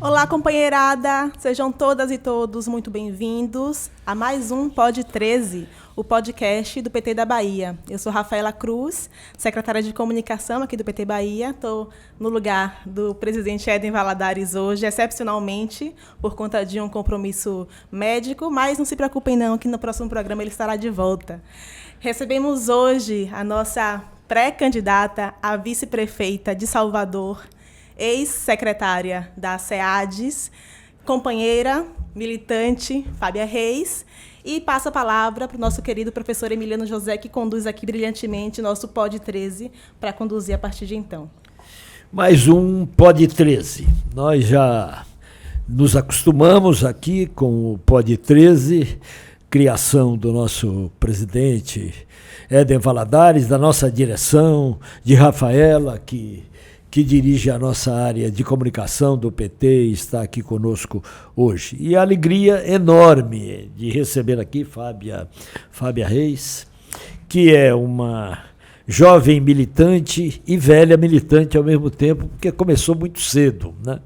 Olá, companheirada! Sejam todas e todos muito bem-vindos a mais um Pod 13, o podcast do PT da Bahia. Eu sou Rafaela Cruz, secretária de comunicação aqui do PT Bahia. Estou no lugar do presidente Éden Valadares hoje, excepcionalmente, por conta de um compromisso médico, mas não se preocupem não, que no próximo programa ele estará de volta. Recebemos hoje a nossa pré-candidata a vice-prefeita de Salvador, ex-secretária da SEADES, companheira, militante, Fábia Reis, e passa a palavra para o nosso querido professor Emiliano José, que conduz aqui brilhantemente o nosso Pod 13, para conduzir a partir de então. Mais um Pod 13. Nós já nos acostumamos aqui com o Pod 13, criação do nosso presidente Éden Valadares, da nossa direção, de Rafaela, que dirige a nossa área de comunicação do PT e está aqui conosco hoje. E a alegria enorme de receber aqui Fábia Reis, que é uma jovem militante e velha militante ao mesmo tempo, porque começou muito cedo, né?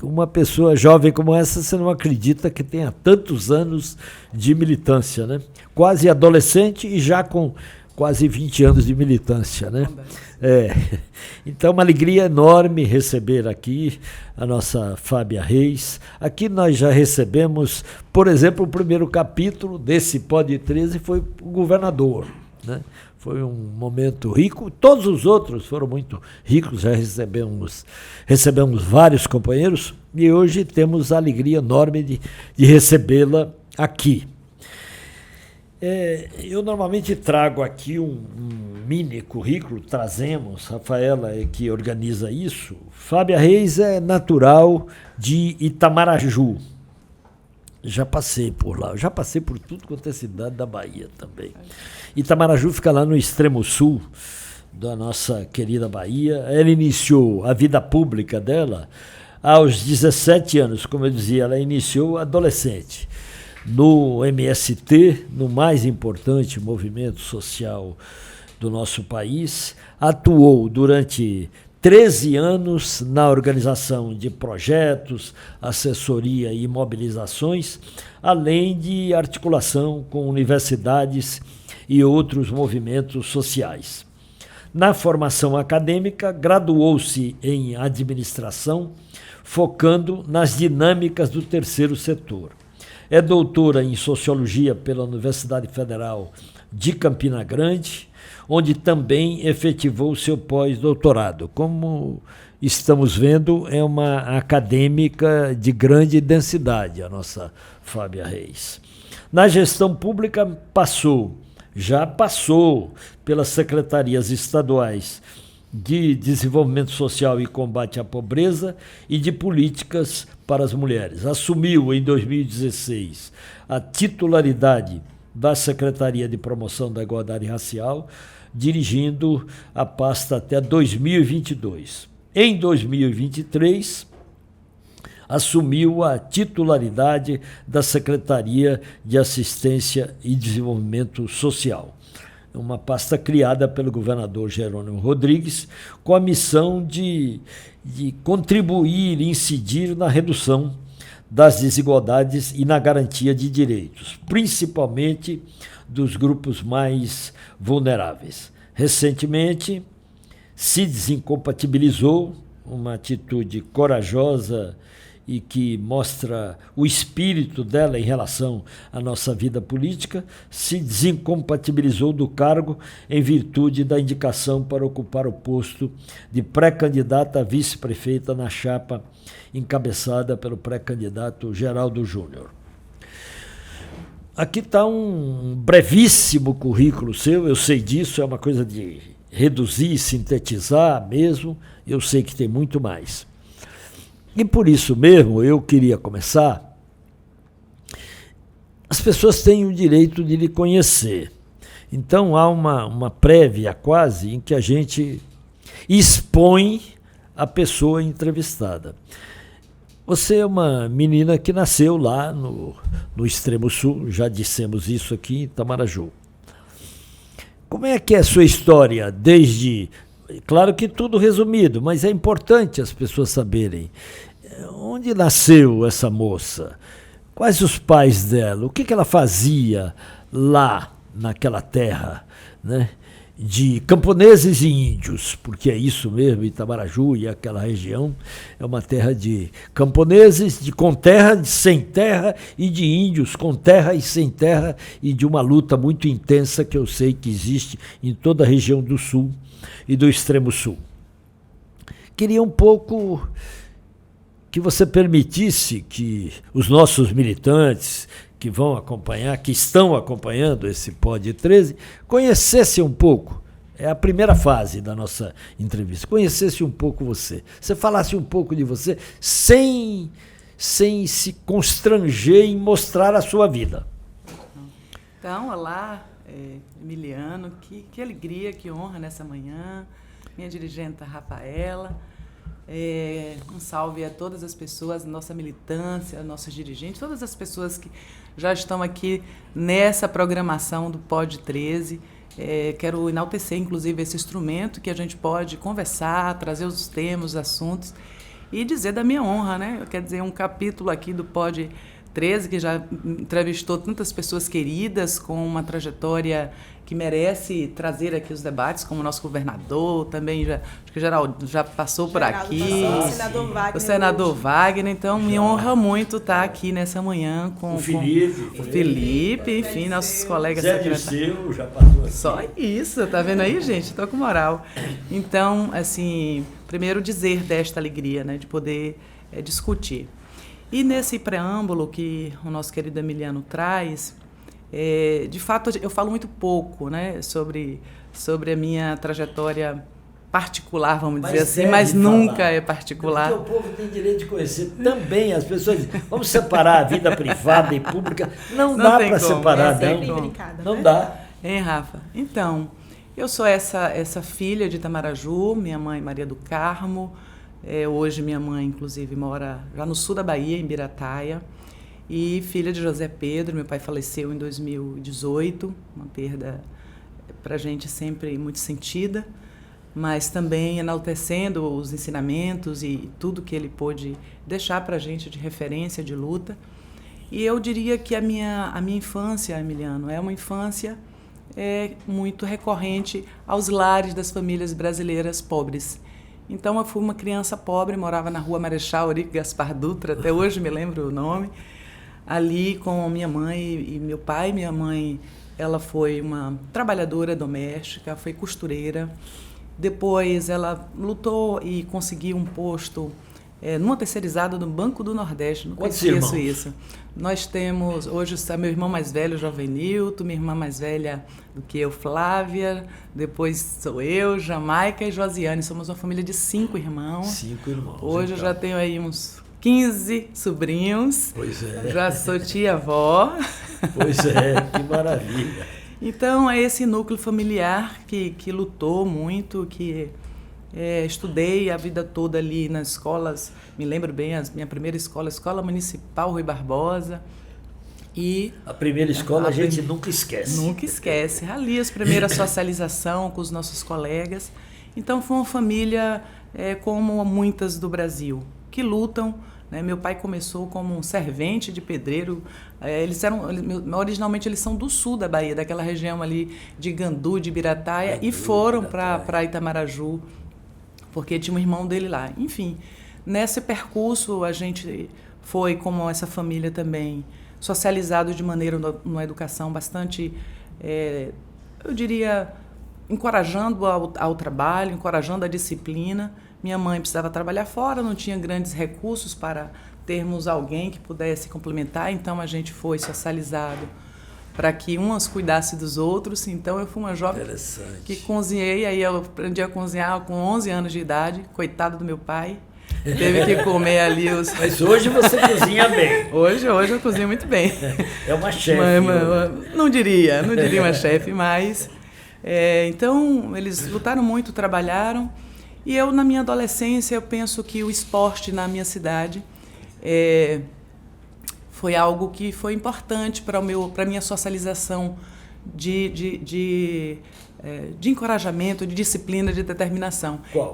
Uma pessoa jovem como essa, você não acredita que tenha tantos anos de militância, né? Quase adolescente e já com quase 20 anos de militância, né? Então, uma alegria enorme receber aqui a nossa Fábia Reis. Aqui nós já recebemos, por exemplo, o primeiro capítulo desse Pod 13 foi o governador, né? Foi um momento rico, todos os outros foram muito ricos, já recebemos vários companheiros e hoje temos a alegria enorme de recebê-la aqui. Eu normalmente trago aqui um mini currículo, trazemos, Rafaela é que organiza isso. Fábia Reis é natural de Itamaraju. Já passei por lá, já passei por tudo quanto é cidade da Bahia também. Itamaraju fica lá no extremo sul da nossa querida Bahia. Ela iniciou a vida pública dela aos 17 anos, como eu dizia, ela iniciou adolescente. No MST, no mais importante movimento social do nosso país, atuou durante 13 anos na organização de projetos, assessoria e mobilizações, além de articulação com universidades e outros movimentos sociais. Na formação acadêmica, graduou-se em administração, focando nas dinâmicas do terceiro setor. É doutora em Sociologia pela Universidade Federal de Campina Grande, onde também efetivou seu pós-doutorado. Como estamos vendo, é uma acadêmica de grande densidade, a nossa Fábia Reis. Na gestão pública, já passou pelas secretarias estaduais de Desenvolvimento Social e Combate à Pobreza e de Políticas para as Mulheres. Assumiu em 2016 a titularidade da Secretaria de Promoção da Igualdade Racial, dirigindo a pasta até 2022. Em 2023, assumiu a titularidade da Secretaria de Assistência e Desenvolvimento Social, uma pasta criada pelo governador Jerônimo Rodrigues, com a missão de contribuir e incidir na redução das desigualdades e na garantia de direitos, principalmente dos grupos mais vulneráveis. Recentemente, se desincompatibilizou, uma atitude corajosa e que mostra o espírito dela em relação à nossa vida política, se desincompatibilizou do cargo em virtude da indicação para ocupar o posto de pré-candidata a vice-prefeita na chapa encabeçada pelo pré-candidato Geraldo Júnior. Aqui está um brevíssimo currículo seu, eu sei disso, é uma coisa de reduzir, sintetizar mesmo, eu sei que tem muito mais. E por isso mesmo eu queria começar. As pessoas têm o direito de lhe conhecer. Então há uma prévia quase em que a gente expõe a pessoa entrevistada. Você é uma menina que nasceu lá no extremo sul, já dissemos isso aqui em Itamaraju. Como é que é a sua história desde... Claro que tudo resumido, mas é importante as pessoas saberem. onde nasceu essa moça? Quais os pais dela? O que ela fazia lá naquela terra, né? De camponeses e índios, porque é isso mesmo, Itamaraju e aquela região é uma terra de camponeses, com terra, de sem terra, e de índios com terra e sem terra, e de uma luta muito intensa que eu sei que existe em toda a região do sul e do extremo sul. Queria um pouco que você permitisse que os nossos militantes que vão acompanhar, que estão acompanhando esse Pod 13, conhecesse um pouco, é a primeira fase da nossa entrevista, conhecesse um pouco você. Você falasse um pouco de você sem se constranger em mostrar a sua vida. Então, olá, Emiliano, que alegria, que honra nessa manhã, minha dirigente Rafaela. Um salve a todas as pessoas, nossa militância, nossos dirigentes, todas as pessoas que já estão aqui nessa programação do Pod 13. Quero enaltecer, inclusive, esse instrumento que a gente pode conversar, trazer os temas, os assuntos e dizer da minha honra, né? Quer dizer, um capítulo aqui do Pod 13, que já entrevistou tantas pessoas queridas com uma trajetória que merece trazer aqui os debates, como o nosso governador, também acho que o Geraldo já passou por aqui, o senador Wagner, então me honra muito estar aqui nessa manhã com o Felipe, enfim, nossos colegas secretários. Já passou aqui. Só isso, tá vendo aí, gente? Estou com moral. Então, assim, primeiro dizer desta alegria, né, de poder discutir. E nesse preâmbulo que o nosso querido Emiliano traz, de fato, eu falo muito pouco, né, sobre a minha trajetória particular, vamos dizer assim, mas nunca é particular. Porque o povo tem direito de conhecer também. As pessoas dizem, vamos separar a vida privada e pública. Não dá para separar, não dá. Hein, Rafa? Então, eu sou essa filha de Itamaraju, minha mãe Maria do Carmo. Hoje minha mãe, inclusive, mora já no sul da Bahia, em Birataia, e filha de José Pedro. Meu pai faleceu em 2018, uma perda para a gente sempre muito sentida, mas também enaltecendo os ensinamentos e tudo que ele pôde deixar para a gente de referência, de luta. E eu diria que a minha infância, Emiliano, é uma infância muito recorrente aos lares das famílias brasileiras pobres. Então, eu fui uma criança pobre, morava na rua Marechal Eurico Gaspar Dutra, até hoje me lembro o nome, ali com minha mãe e meu pai. Minha mãe, ela foi uma trabalhadora doméstica, foi costureira. Depois, ela lutou e conseguiu um posto numa terceirizada do Banco do Nordeste. Nunca esqueço isso. Nós temos, hoje, meu irmão mais velho, Jovenilton, minha irmã mais velha do que eu, Flávia, depois sou eu, Jamaica e Josiane. Somos uma família de 5 irmãos. 5 irmãos. Hoje então eu já tenho aí uns 15 sobrinhos. Pois é. Já sou tia-avó. Pois é, que maravilha. Então, é esse núcleo familiar que lutou muito, que estudei a vida toda ali nas escolas. Me lembro bem, minha primeira escola, a Escola Municipal Rui Barbosa. E a primeira escola a gente nunca esquece. Nunca esquece. Ali a primeira socialização com os nossos colegas. Então, foi uma família como muitas do Brasil, que lutam. Meu pai começou como um servente de pedreiro. Originalmente eles são do sul da Bahia, daquela região ali de Gandu, de Birataia, e foram para Itamaraju, porque tinha um irmão dele lá. Enfim, nesse percurso a gente foi, como essa família também, socializado de maneira, numa educação bastante, eu diria, encorajando ao trabalho, encorajando a disciplina. Minha mãe precisava trabalhar fora, não tinha grandes recursos para termos alguém que pudesse complementar, então a gente foi socializado para que uns cuidassem dos outros. Então eu fui uma jovem que cozinhei, aí eu aprendi a cozinhar com 11 anos de idade, coitado do meu pai, teve que comer ali os... Mas hoje você cozinha bem. Hoje eu cozinho muito bem. É uma chefe. Não diria uma chefe, mas... então eles lutaram muito, trabalharam. E eu, na minha adolescência, eu penso que o esporte na minha cidade foi algo que foi importante para a minha socialização de encorajamento, de disciplina, de determinação. Qual?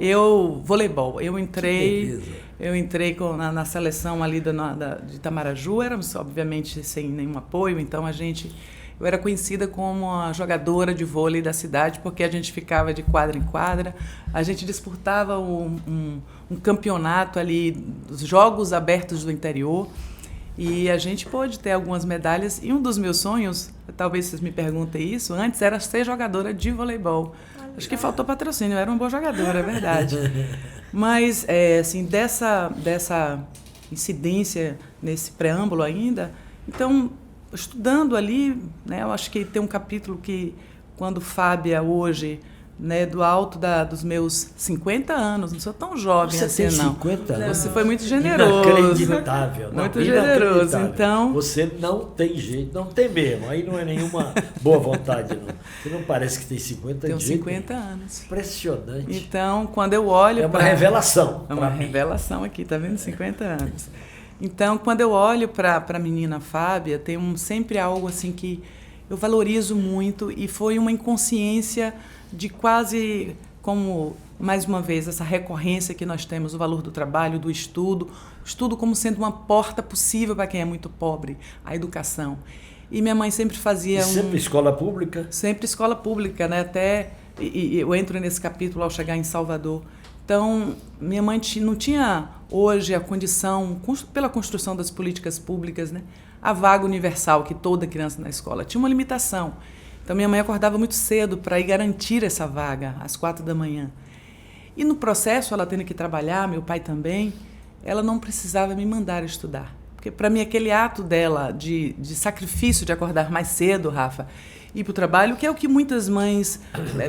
Voleibol. Eu entrei eu entrei na seleção ali de Itamaraju, éramos obviamente sem nenhum apoio, então eu era conhecida como a jogadora de vôlei da cidade, porque a gente ficava de quadra em quadra, a gente disputava um campeonato ali, dos Jogos Abertos do Interior, e a gente pôde ter algumas medalhas, e um dos meus sonhos, talvez vocês me perguntem isso, antes era ser jogadora de voleibol. Acho que faltou patrocínio, eu era uma boa jogadora, é verdade. Mas, assim, dessa incidência nesse preâmbulo ainda, então, estudando ali, né, eu acho que tem um capítulo que, quando Fábia hoje, né, do alto dos meus 50 anos, não sou tão jovem assim, não. Você tem 50 anos? Você foi muito generoso. Inacreditável. Muito generoso, então... Você não tem jeito, não tem mesmo, aí não é nenhuma boa vontade, não. Você não parece que tem 50 anos. Tenho 50 anos. Impressionante. Então, quando eu olho... É uma revelação. É uma revelação aqui, tá vendo? 50 anos. Então, quando eu olho para a menina Fábia, tem sempre algo assim que eu valorizo muito, e foi uma inconsciência de quase como, mais uma vez, essa recorrência que nós temos, o valor do trabalho, do estudo como sendo uma porta possível para quem é muito pobre, a educação. E minha mãe sempre fazia... Sempre escola pública? Sempre escola pública, né? Até, e eu entro nesse capítulo ao chegar em Salvador. Então, minha mãe não tinha hoje a condição, pela construção das políticas públicas, né, a vaga universal que toda criança na escola tinha uma limitação. Então, minha mãe acordava muito cedo para ir garantir essa vaga, às 4 da manhã. E no processo, ela tendo que trabalhar, meu pai também, ela não precisava me mandar estudar. Porque, para mim, aquele ato dela de sacrifício de acordar mais cedo, Rafa, ir para o trabalho, que é o que muitas mães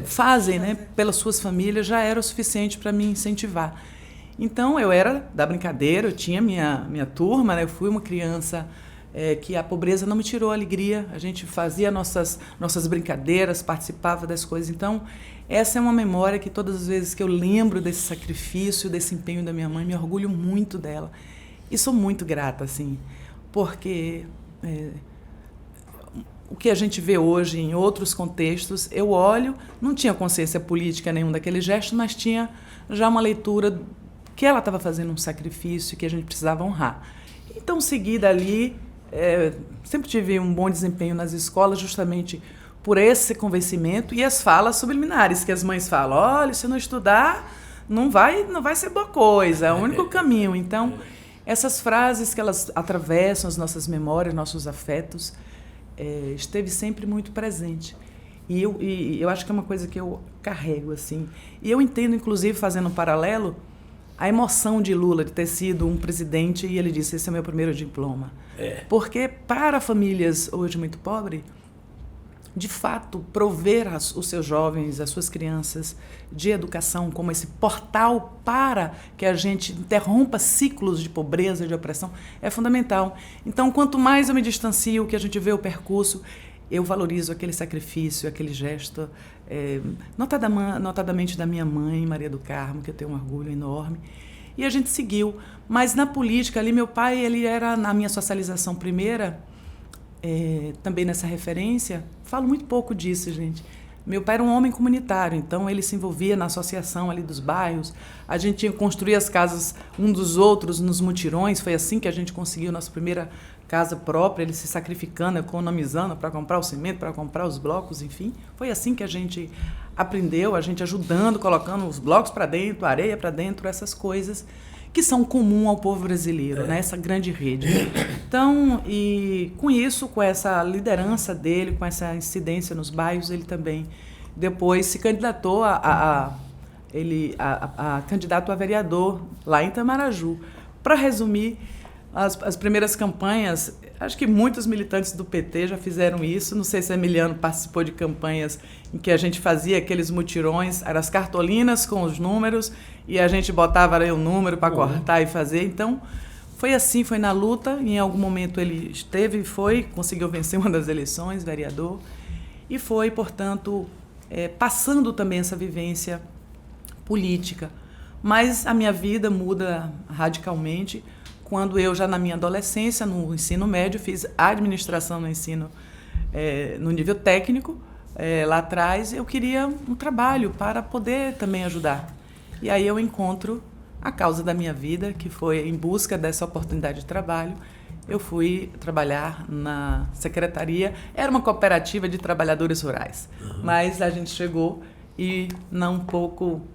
fazem, né, pelas suas famílias, já era o suficiente para me incentivar. Então, eu era da brincadeira, eu tinha minha turma, né, eu fui uma criança que a pobreza não me tirou a alegria, a gente fazia nossas brincadeiras, participava das coisas. Então, essa é uma memória que todas as vezes que eu lembro desse sacrifício, desse empenho da minha mãe, me orgulho muito dela. E sou muito grata, assim, porque... o que a gente vê hoje em outros contextos, eu olho, não tinha consciência política nenhum daquele gesto, mas tinha já uma leitura que ela estava fazendo um sacrifício que a gente precisava honrar. Então, seguida ali, sempre tive um bom desempenho nas escolas, justamente por esse convencimento e as falas subliminares que as mães falam: olha, se não estudar, não vai ser boa coisa, é o único caminho. Então, essas frases que elas atravessam as nossas memórias, nossos afetos, esteve sempre muito presente. E eu acho que é uma coisa que eu carrego, assim. E eu entendo, inclusive, fazendo um paralelo, a emoção de Lula de ter sido um presidente e ele disse: esse é o meu primeiro diploma. Porque para famílias hoje muito pobres, de fato, prover os seus jovens, as suas crianças de educação como esse portal para que a gente interrompa ciclos de pobreza, de opressão, é fundamental. Então, quanto mais eu me distancio, que a gente vê o percurso, eu valorizo aquele sacrifício, aquele gesto, notadamente da minha mãe, Maria do Carmo, que eu tenho um orgulho enorme. E a gente seguiu. Mas na política, ali, meu pai, ele era, na minha socialização primeira, também nessa referência, falo muito pouco disso, gente. Meu pai era um homem comunitário, então ele se envolvia na associação ali dos bairros. A gente tinha que construir as casas um dos outros nos mutirões. Foi assim que a gente conseguiu nossa primeira casa própria, ele se sacrificando, economizando para comprar o cimento, para comprar os blocos, enfim. Foi assim que a gente aprendeu, a gente ajudando, colocando os blocos para dentro, a areia para dentro, essas coisas que são comuns ao povo brasileiro, né? Essa grande rede. Então, e com isso, com essa liderança dele, com essa incidência nos bairros, ele também depois se candidatou a candidato a vereador lá em Itamaraju. Para resumir, as primeiras campanhas, acho que muitos militantes do PT já fizeram isso, não sei se a Emiliano participou de campanhas em que a gente fazia aqueles mutirões, eram as cartolinas com os números, e a gente botava ali o número para cortar e fazer. Então, foi assim, foi na luta, em algum momento ele conseguiu vencer uma das eleições, vereador, e foi, portanto, passando também essa vivência política. Mas a minha vida muda radicalmente quando eu, já na minha adolescência, no ensino médio, fiz administração no ensino, no nível técnico. Lá atrás, eu queria um trabalho para poder também ajudar. E aí eu encontro a causa da minha vida, que foi em busca dessa oportunidade de trabalho. Eu fui trabalhar na secretaria, era uma cooperativa de trabalhadores rurais, mas a gente chegou e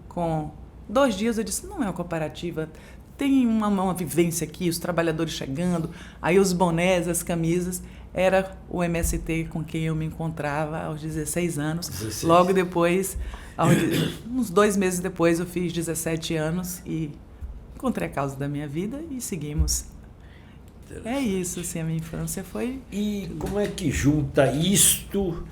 com 2 dias eu disse, não é uma cooperativa, tem uma vivência aqui, os trabalhadores chegando, aí os bonés, as camisas, era o MST com quem eu me encontrava aos 16 anos. 16. Logo depois, uns 2 meses depois, eu fiz 17 anos e encontrei a causa da minha vida e seguimos. É isso, assim, a minha infância foi... E como é que junta isto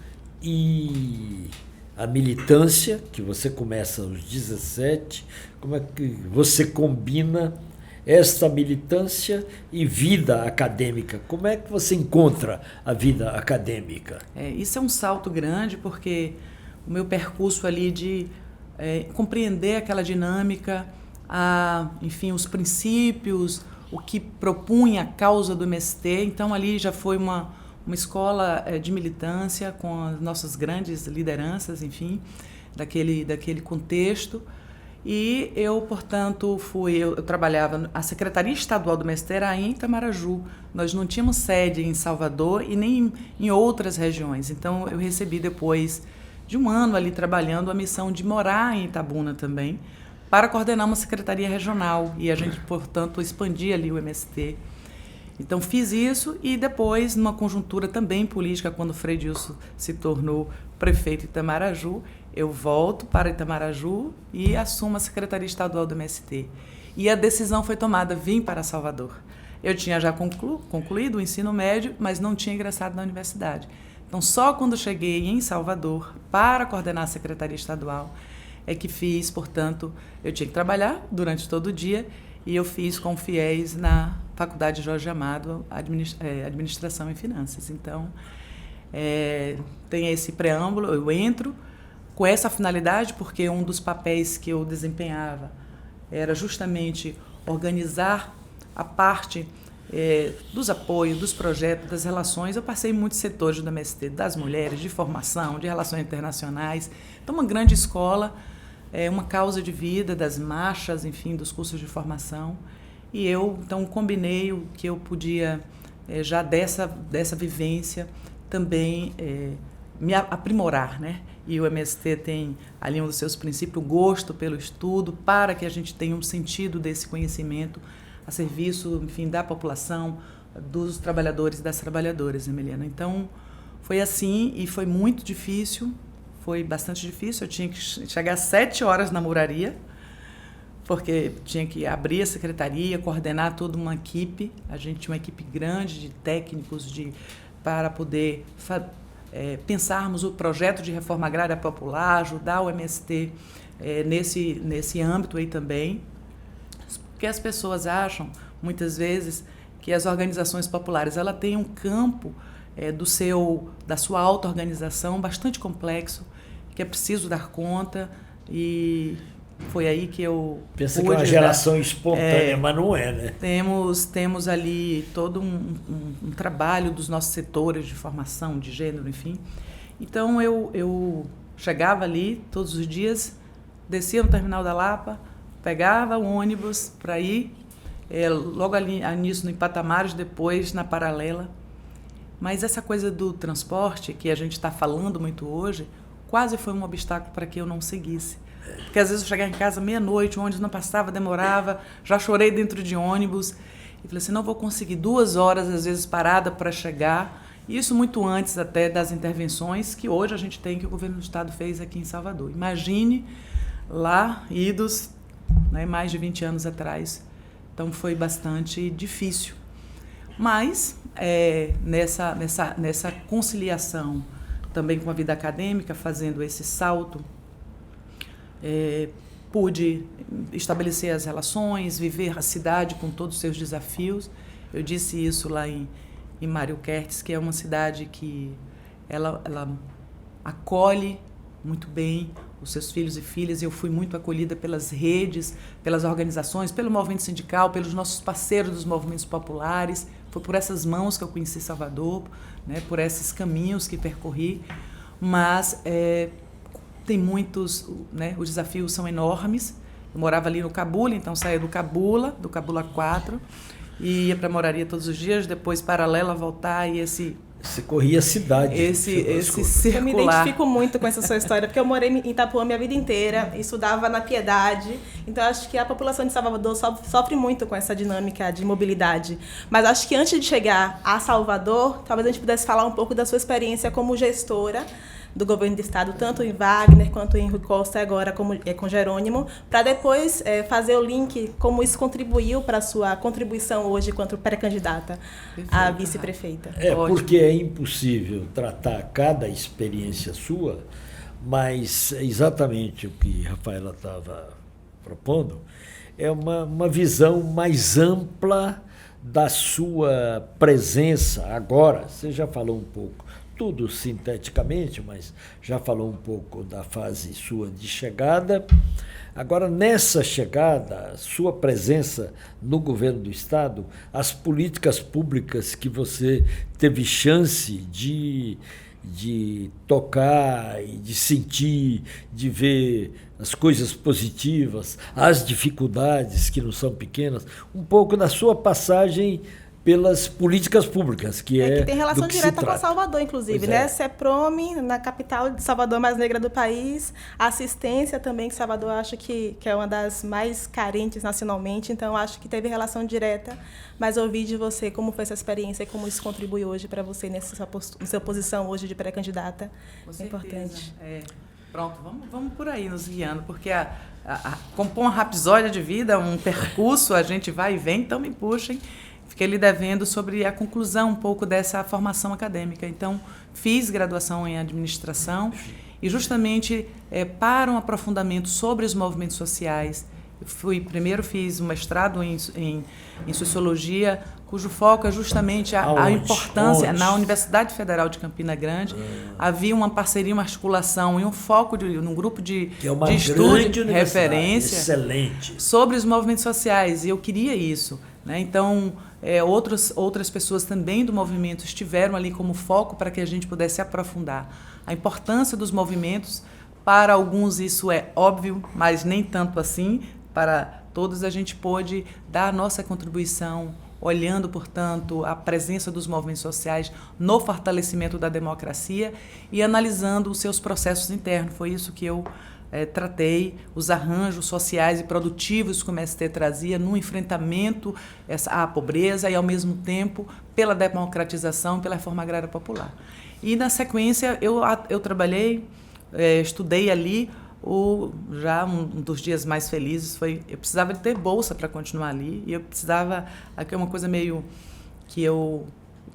e a militância, que você começa aos 17, como é que você combina esta militância e vida acadêmica? Como é que você encontra a vida acadêmica? Isso é um salto grande, porque o meu percurso ali de compreender aquela dinâmica, enfim, os princípios, o que propunha a causa do MST. Então, ali já foi uma escola de militância com as nossas grandes lideranças, enfim, daquele contexto. E eu, portanto, eu trabalhava, a Secretaria Estadual do MST era em Itamaraju. Nós não tínhamos sede em Salvador e nem em outras regiões. Então, eu recebi, depois de 1 ano ali trabalhando, a missão de morar em Itabuna também, para coordenar uma secretaria regional, e a gente, portanto, expandia ali o MST. Então, fiz isso e depois, numa conjuntura também política, quando o Frei Dilson se tornou prefeito de Itamaraju, eu volto para Itamaraju e assumo a Secretaria Estadual do MST. E a decisão foi tomada, vim para Salvador. Eu tinha já concluído o ensino médio, mas não tinha ingressado na universidade. Então, só quando cheguei em Salvador para coordenar a Secretaria Estadual, é que fiz, portanto, eu tinha que trabalhar durante todo o dia e eu fiz com fiéis na Faculdade Jorge Amado, Administração e Finanças. Então, tem esse preâmbulo, eu entro com essa finalidade, porque um dos papéis que eu desempenhava era justamente organizar a parte dos apoios, dos projetos, das relações. Eu passei em muitos setores do MST, das mulheres, de formação, de relações internacionais. Então, uma grande escola, uma causa de vida, das marchas, enfim, dos cursos de formação. E eu, então, combinei o que eu podia, já dessa vivência, também me aprimorar, né? E o MST tem ali um dos seus princípios, o gosto pelo estudo, para que a gente tenha um sentido desse conhecimento a serviço, enfim, da população, dos trabalhadores e das trabalhadoras, Emiliana. Então, foi assim e foi muito difícil, foi bastante difícil. Eu tinha que chegar às 7 horas na Muraria, porque tinha que abrir a secretaria, coordenar toda uma equipe. A gente tinha uma equipe grande de técnicos para poder pensarmos o projeto de reforma agrária popular, ajudar o MST nesse âmbito aí também. Porque as pessoas acham, muitas vezes, que as organizações populares ela têm um campo da sua auto-organização bastante complexo, que é preciso dar conta, e foi aí que eu pensa que é uma geração espontânea, mas não é, né? Temos ali todo um trabalho dos nossos setores de formação, de gênero, enfim. Então, eu chegava ali todos os dias, descia no terminal da Lapa, pegava o ônibus para ir, logo ali nisso, no Patamares, depois na Paralela. Mas essa coisa do transporte, que a gente está falando muito hoje, quase foi um obstáculo para que eu não seguisse. Porque às vezes eu chegava em casa meia-noite, o ônibus não passava, demorava, já chorei dentro de ônibus. E falei assim, não vou conseguir 2 horas, às vezes, parada para chegar. Isso muito antes até das intervenções que hoje a gente tem, que o governo do estado fez aqui em Salvador. Imagine lá, idos, né, mais de 20 anos atrás. Então foi bastante difícil. Mas nessa conciliação também com a vida acadêmica, fazendo esse salto, pude estabelecer as relações, viver a cidade com todos os seus desafios. Eu disse isso lá em Mário Kertes, que é uma cidade que ela acolhe muito bem os seus filhos e filhas. Eu fui muito acolhida pelas redes, pelas organizações, pelo movimento sindical, pelos nossos parceiros dos movimentos populares. Foi por essas mãos que eu conheci Salvador, né, por esses caminhos que percorri. Mas tem muitos, né, os desafios são enormes, Eu morava ali no Cabula, então saía do Cabula 4, e ia para a Moraria todos os dias, depois paralela voltar e Você corria a cidade. esse circular. Eu me identifico muito com essa sua história, porque eu morei em Itapuã minha vida inteira, estudava na Piedade, então acho que a população de Salvador sofre muito com essa dinâmica de mobilidade. Mas acho que antes de chegar a Salvador, talvez a gente pudesse falar um pouco da sua experiência como gestora do governo do estado, tanto em Wagner quanto em Rui Costa, agora com Jerônimo, para depois fazer o link, como isso contribuiu para a sua contribuição hoje quanto pré-candidata a vice-prefeita. Porque é impossível tratar cada experiência sua, mas exatamente o que Rafaela estava propondo é uma visão mais ampla da sua presença agora. Você já falou um pouco, tudo sinteticamente, mas já falou um pouco da fase sua de chegada. Agora, nessa chegada, sua presença no governo do estado, as políticas públicas que você teve chance de tocar e de sentir, de ver as coisas positivas, as dificuldades que não são pequenas, um pouco da sua passagem pelas políticas públicas, que tem relação direta com Salvador, inclusive, né? CEPROME, na capital de Salvador, mais negra do país, a assistência também, que Salvador acho que é uma das mais carentes nacionalmente, então acho que teve relação direta, mas ouvi de você como foi essa experiência e como isso contribui hoje para você nessa sua posição hoje de pré-candidata. É importante. Pronto, vamos por aí nos guiando, porque compor uma rapsódia de vida, um percurso, a gente vai e vem, então me puxem. Fiquei lhe devendo sobre a conclusão um pouco dessa formação acadêmica. Então, fiz graduação em administração e justamente para um aprofundamento sobre os movimentos sociais, primeiro fiz um mestrado em sociologia, cujo foco é justamente a importância. Onde? Na Universidade Federal de Campina Grande, havia uma parceria, uma articulação e um foco num grupo de estudo de referência excelente sobre os movimentos sociais, e eu queria isso, né? Então, outras pessoas também do movimento estiveram ali como foco para que a gente pudesse aprofundar a importância dos movimentos. Para alguns isso é óbvio, mas nem tanto assim. Para todos a gente pôde dar a nossa contribuição, olhando, portanto, a presença dos movimentos sociais no fortalecimento da democracia e analisando os seus processos internos. Foi isso que eu tratei, os arranjos sociais e produtivos que o MST trazia no enfrentamento à pobreza e, ao mesmo tempo, pela democratização, pela reforma agrária popular. E, na sequência, eu trabalhei, estudei ali. Já um dos dias mais felizes foi, eu precisava de ter bolsa para continuar ali, e eu precisava, aqui é uma coisa meio que eu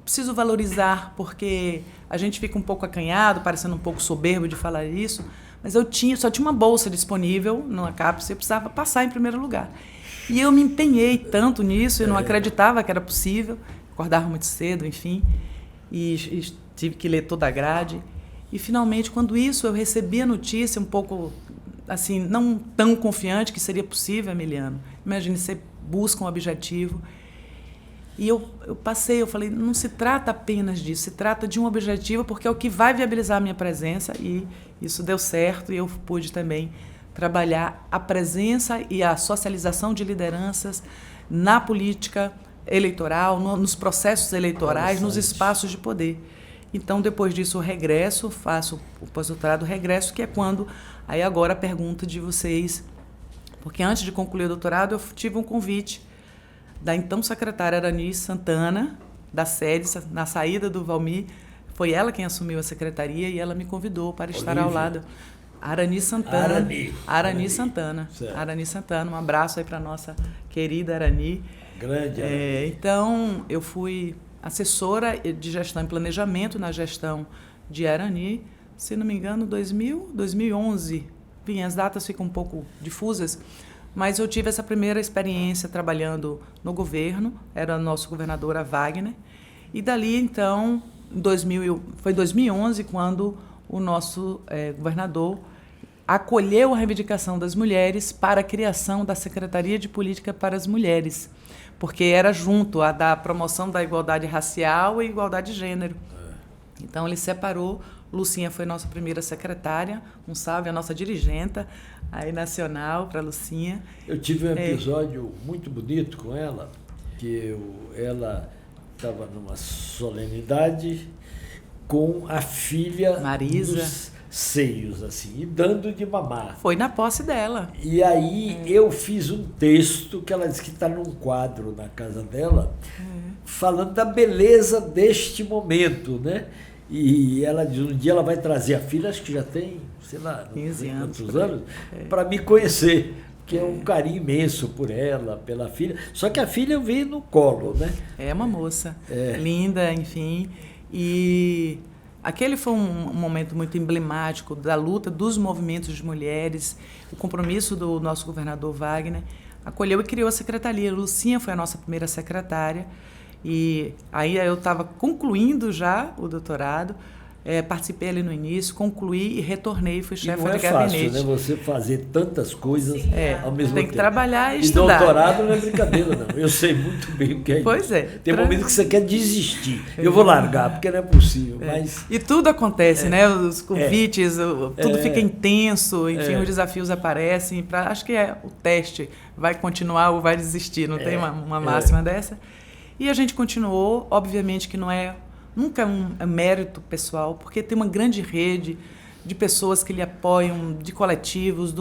preciso valorizar, porque a gente fica um pouco acanhado, parecendo um pouco soberbo de falar isso, mas só tinha uma bolsa disponível na CAPES e eu precisava passar em primeiro lugar. E eu me empenhei tanto nisso, eu não acreditava que era possível, acordava muito cedo, enfim, e tive que ler toda a grade. E, finalmente, quando eu recebi a notícia um pouco, assim, não tão confiante que seria possível, Emiliano. Imagine, você busca um objetivo. E eu falei, não se trata apenas disso, se trata de um objetivo, porque é o que vai viabilizar a minha presença, e isso deu certo, e eu pude também trabalhar a presença e a socialização de lideranças na política eleitoral, nos processos eleitorais, nos espaços de poder. Então, depois disso, eu regresso, faço o pós-doutorado, regresso, que é quando, aí agora a pergunta de vocês, porque antes de concluir o doutorado, eu tive um convite da então secretária Arani Santana, da sede, na saída do Valmir, foi ela quem assumiu a secretaria, e ela me convidou para estar ao lado. Arani Santana. Arani Santana. Certo. Arani Santana, um abraço aí para a nossa querida Arani. Grande Arani. Então, eu fui assessora de gestão e planejamento na gestão de Arani, se não me engano, 2011. Enfim, as datas ficam um pouco difusas, mas eu tive essa primeira experiência trabalhando no governo, era o nosso governador, a Wagner, e dali, então, foi 2011 quando o nosso governador acolheu a reivindicação das mulheres para a criação da Secretaria de Política para as Mulheres, porque era junto a da promoção da igualdade racial e igualdade de gênero. Então, ele separou. Lucinha foi nossa primeira secretária, um salve, a nossa dirigenta, aí nacional para a Lucinha. Eu tive um episódio muito bonito com ela, que ela estava numa solenidade com a filha Marisa, nos seios, assim, e dando de mamar. Foi na posse dela. E aí eu fiz um texto que ela disse que está num quadro na casa dela, falando da beleza deste momento, né? E ela diz, um dia ela vai trazer a filha, acho que já tem, sei lá, 15 anos, quantos anos, para me conhecer, que é um carinho imenso por ela, pela filha. Só que a filha veio no colo, né? É uma moça linda, enfim. E aquele foi um momento muito emblemático da luta dos movimentos de mulheres, o compromisso do nosso governador Wagner. Acolheu e criou a secretaria. Lucinha foi a nossa primeira secretária. E aí eu estava concluindo já o doutorado, participei ali no início, concluí e retornei, fui chefe de gabinete. Não é fácil, né? Você fazer tantas coisas ao mesmo tempo. Tem que trabalhar e estudar. E doutorado não é brincadeira, não. Eu sei muito bem o que é isso. Pois é. Tem momento que você quer desistir. Eu vou largar, porque não é possível. Mas... E tudo acontece, né? Os convites, tudo fica intenso, enfim, os desafios aparecem. Acho que o teste vai continuar ou vai desistir, não tem uma máxima dessa. E a gente continuou, obviamente que nunca é um mérito pessoal, porque tem uma grande rede de pessoas que lhe apoiam, de coletivos,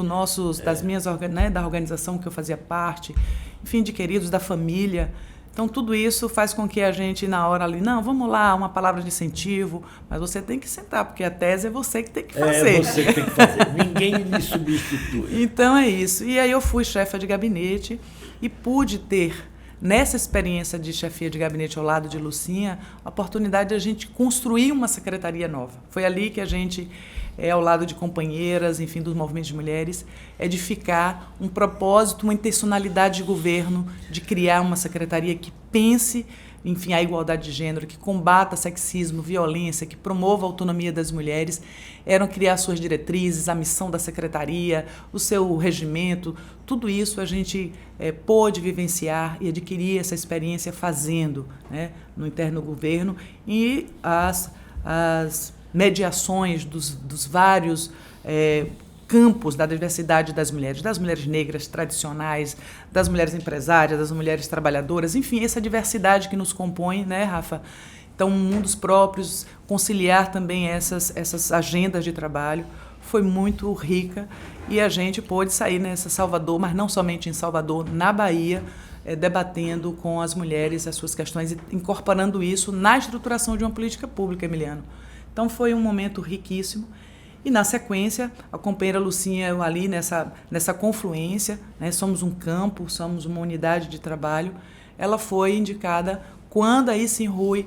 das minhas, né, da organização que eu fazia parte, enfim, de queridos, da família. Então, tudo isso faz com que a gente, na hora ali, não, vamos lá, uma palavra de incentivo, mas você tem que sentar, porque a tese é você que tem que fazer. É você que tem que fazer, ninguém lhe substitui. Então, é isso. E aí eu fui chefa de gabinete e pude ter, nessa experiência de chefia de gabinete ao lado de Lucinha, a oportunidade de a gente construir uma secretaria nova. Foi ali que a gente, ao lado de companheiras, enfim, dos movimentos de mulheres, edificar um propósito, uma intencionalidade de governo de criar uma secretaria que pense, enfim, a igualdade de gênero, que combata sexismo, violência, que promova a autonomia das mulheres. Eram criar suas diretrizes, a missão da secretaria, o seu regimento. Tudo isso a gente pôde vivenciar e adquirir essa experiência fazendo, né, no interno do governo, e as mediações dos vários campos da diversidade das mulheres negras tradicionais, das mulheres empresárias, das mulheres trabalhadoras, enfim, essa diversidade que nos compõe, né, Rafa? Então, mundos próprios, conciliar também essas agendas de trabalho foi muito rica, e a gente pôde sair nessa Salvador, mas não somente em Salvador, na Bahia, debatendo com as mulheres as suas questões e incorporando isso na estruturação de uma política pública, Emiliano. Então, foi um momento riquíssimo. E, na sequência, a companheira Lucinha, eu ali nessa confluência, né, somos um campo, somos uma unidade de trabalho, ela foi indicada quando aí sim Rui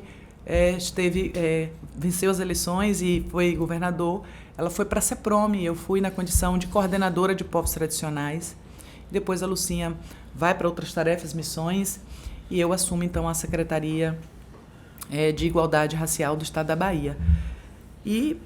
venceu as eleições e foi governador. Ela foi para a CEPROME, eu fui na condição de coordenadora de povos tradicionais. Depois a Lucinha vai para outras tarefas, missões, e eu assumo então a Secretaria de Igualdade Racial do Estado da Bahia. E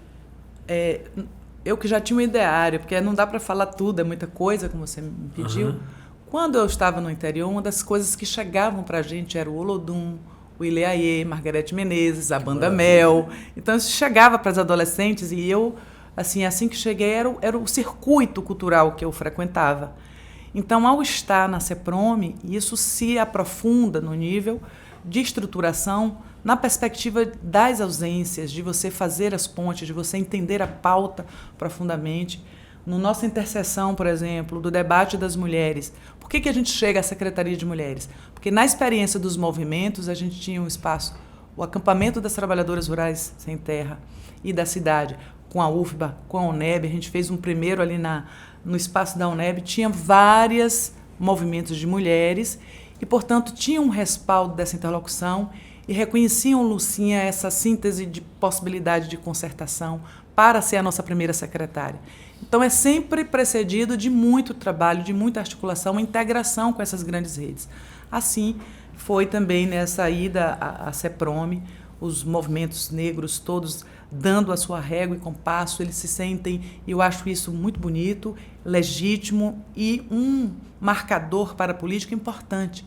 eu que já tinha um ideário, porque não dá para falar tudo, é muita coisa, como você me pediu. Uhum. Quando eu estava no interior, uma das coisas que chegavam para a gente era o Olodum, o Ileaê, Margarete Menezes, a Banda Mel. Então, isso chegava para as adolescentes e eu, assim que cheguei, era o circuito cultural que eu frequentava. Então, ao estar na CEPROME, isso se aprofunda no nível de estruturação, na perspectiva das ausências, de você fazer as pontes, de você entender a pauta profundamente. No nossa interseção, por exemplo, do debate das mulheres. Por que a gente chega à Secretaria de Mulheres? Porque na experiência dos movimentos, a gente tinha um espaço, o acampamento das trabalhadoras rurais sem terra e da cidade, com a UFBA, com a UNEB. A gente fez um primeiro ali no espaço da UNEB, tinha vários movimentos de mulheres e, portanto, tinha um respaldo dessa interlocução e reconheciam, Lucinha, essa síntese de possibilidade de concertação para ser a nossa primeira secretária. Então, é sempre precedido de muito trabalho, de muita articulação, uma integração com essas grandes redes. Assim, foi também nessa ida à CEPROME, os movimentos negros todos dando a sua régua e compasso, eles se sentem, e eu acho isso muito bonito, legítimo e um marcador para a política importante.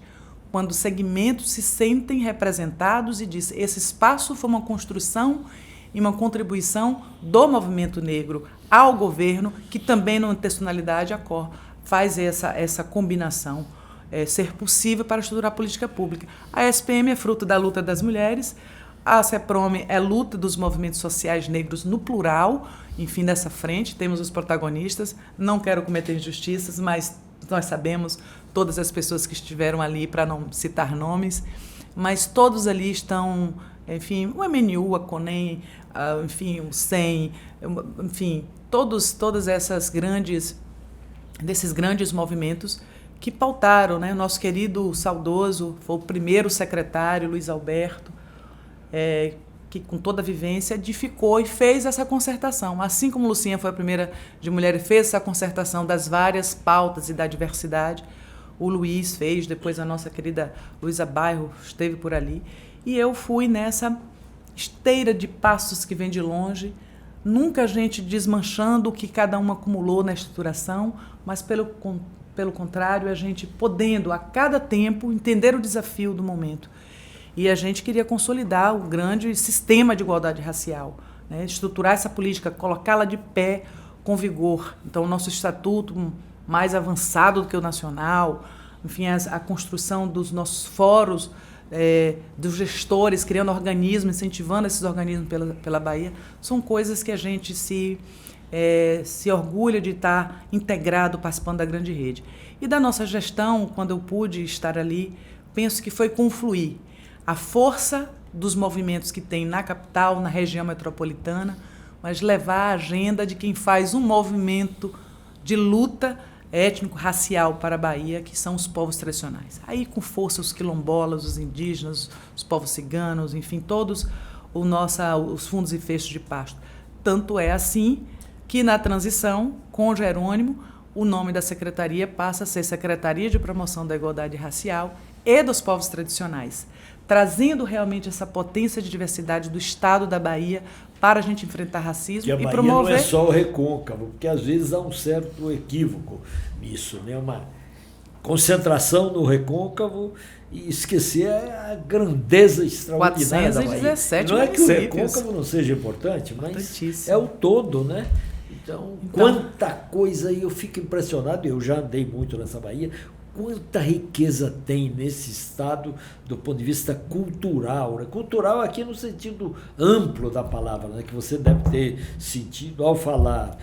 Quando segmentos se sentem representados e diz, esse espaço foi uma construção e uma contribuição do movimento negro ao governo, que também, na intencionalidade, a COR faz essa combinação ser possível para estruturar a política pública. A SPM é fruto da luta das mulheres, a CEPROME é luta dos movimentos sociais negros no plural, enfim, nessa frente, temos os protagonistas, não quero cometer injustiças, mas nós sabemos todas as pessoas que estiveram ali, para não citar nomes, mas todos ali estão, enfim, o MNU, a CONEM, enfim, o SEM, enfim, todas essas desses grandes movimentos que pautaram, né? O nosso querido saudoso foi o primeiro secretário, Luiz Alberto, que com toda a vivência edificou e fez essa concertação. Assim como Lucinha foi a primeira de mulher e fez essa concertação das várias pautas e da diversidade, o Luiz fez, depois a nossa querida Luísa Bairro esteve por ali, e eu fui nessa esteira de passos que vem de longe, nunca a gente desmanchando o que cada um acumulou na estruturação, mas pelo contrário, a gente podendo a cada tempo entender o desafio do momento. E a gente queria consolidar o grande sistema de igualdade racial, né? Estruturar essa política, colocá-la de pé com vigor. Então, o nosso estatuto mais avançado do que o nacional, enfim, a construção dos nossos fóruns, dos gestores, criando organismos, incentivando esses organismos pela Bahia, são coisas que a gente se orgulha de estar integrado, participando da grande rede. E da nossa gestão, quando eu pude estar ali, penso que foi confluir a força dos movimentos que tem na capital, na região metropolitana, mas levar a agenda de quem faz um movimento de luta étnico-racial para a Bahia, que são os povos tradicionais. Aí, com força, os quilombolas, os indígenas, os povos ciganos, enfim, todos os fundos e feixes de pasto. Tanto é assim que, na transição, com Jerônimo, o nome da secretaria passa a ser Secretaria de Promoção da Igualdade Racial e dos Povos Tradicionais, trazendo realmente essa potência de diversidade do estado da Bahia para a gente enfrentar racismo e promover... não é só o recôncavo, porque às vezes há um certo equívoco nisso, né? Uma concentração no recôncavo e esquecer a grandeza extraordinária da Bahia. 417 não é que o municípios. recôncavo não seja importante, mas é o todo, né? Então, quanta coisa aí, eu fico impressionado, eu já andei muito nessa Bahia, quanta riqueza tem nesse estado do ponto de vista cultural, né? Cultural aqui no sentido amplo da palavra, né? Que você deve ter sentido ao falar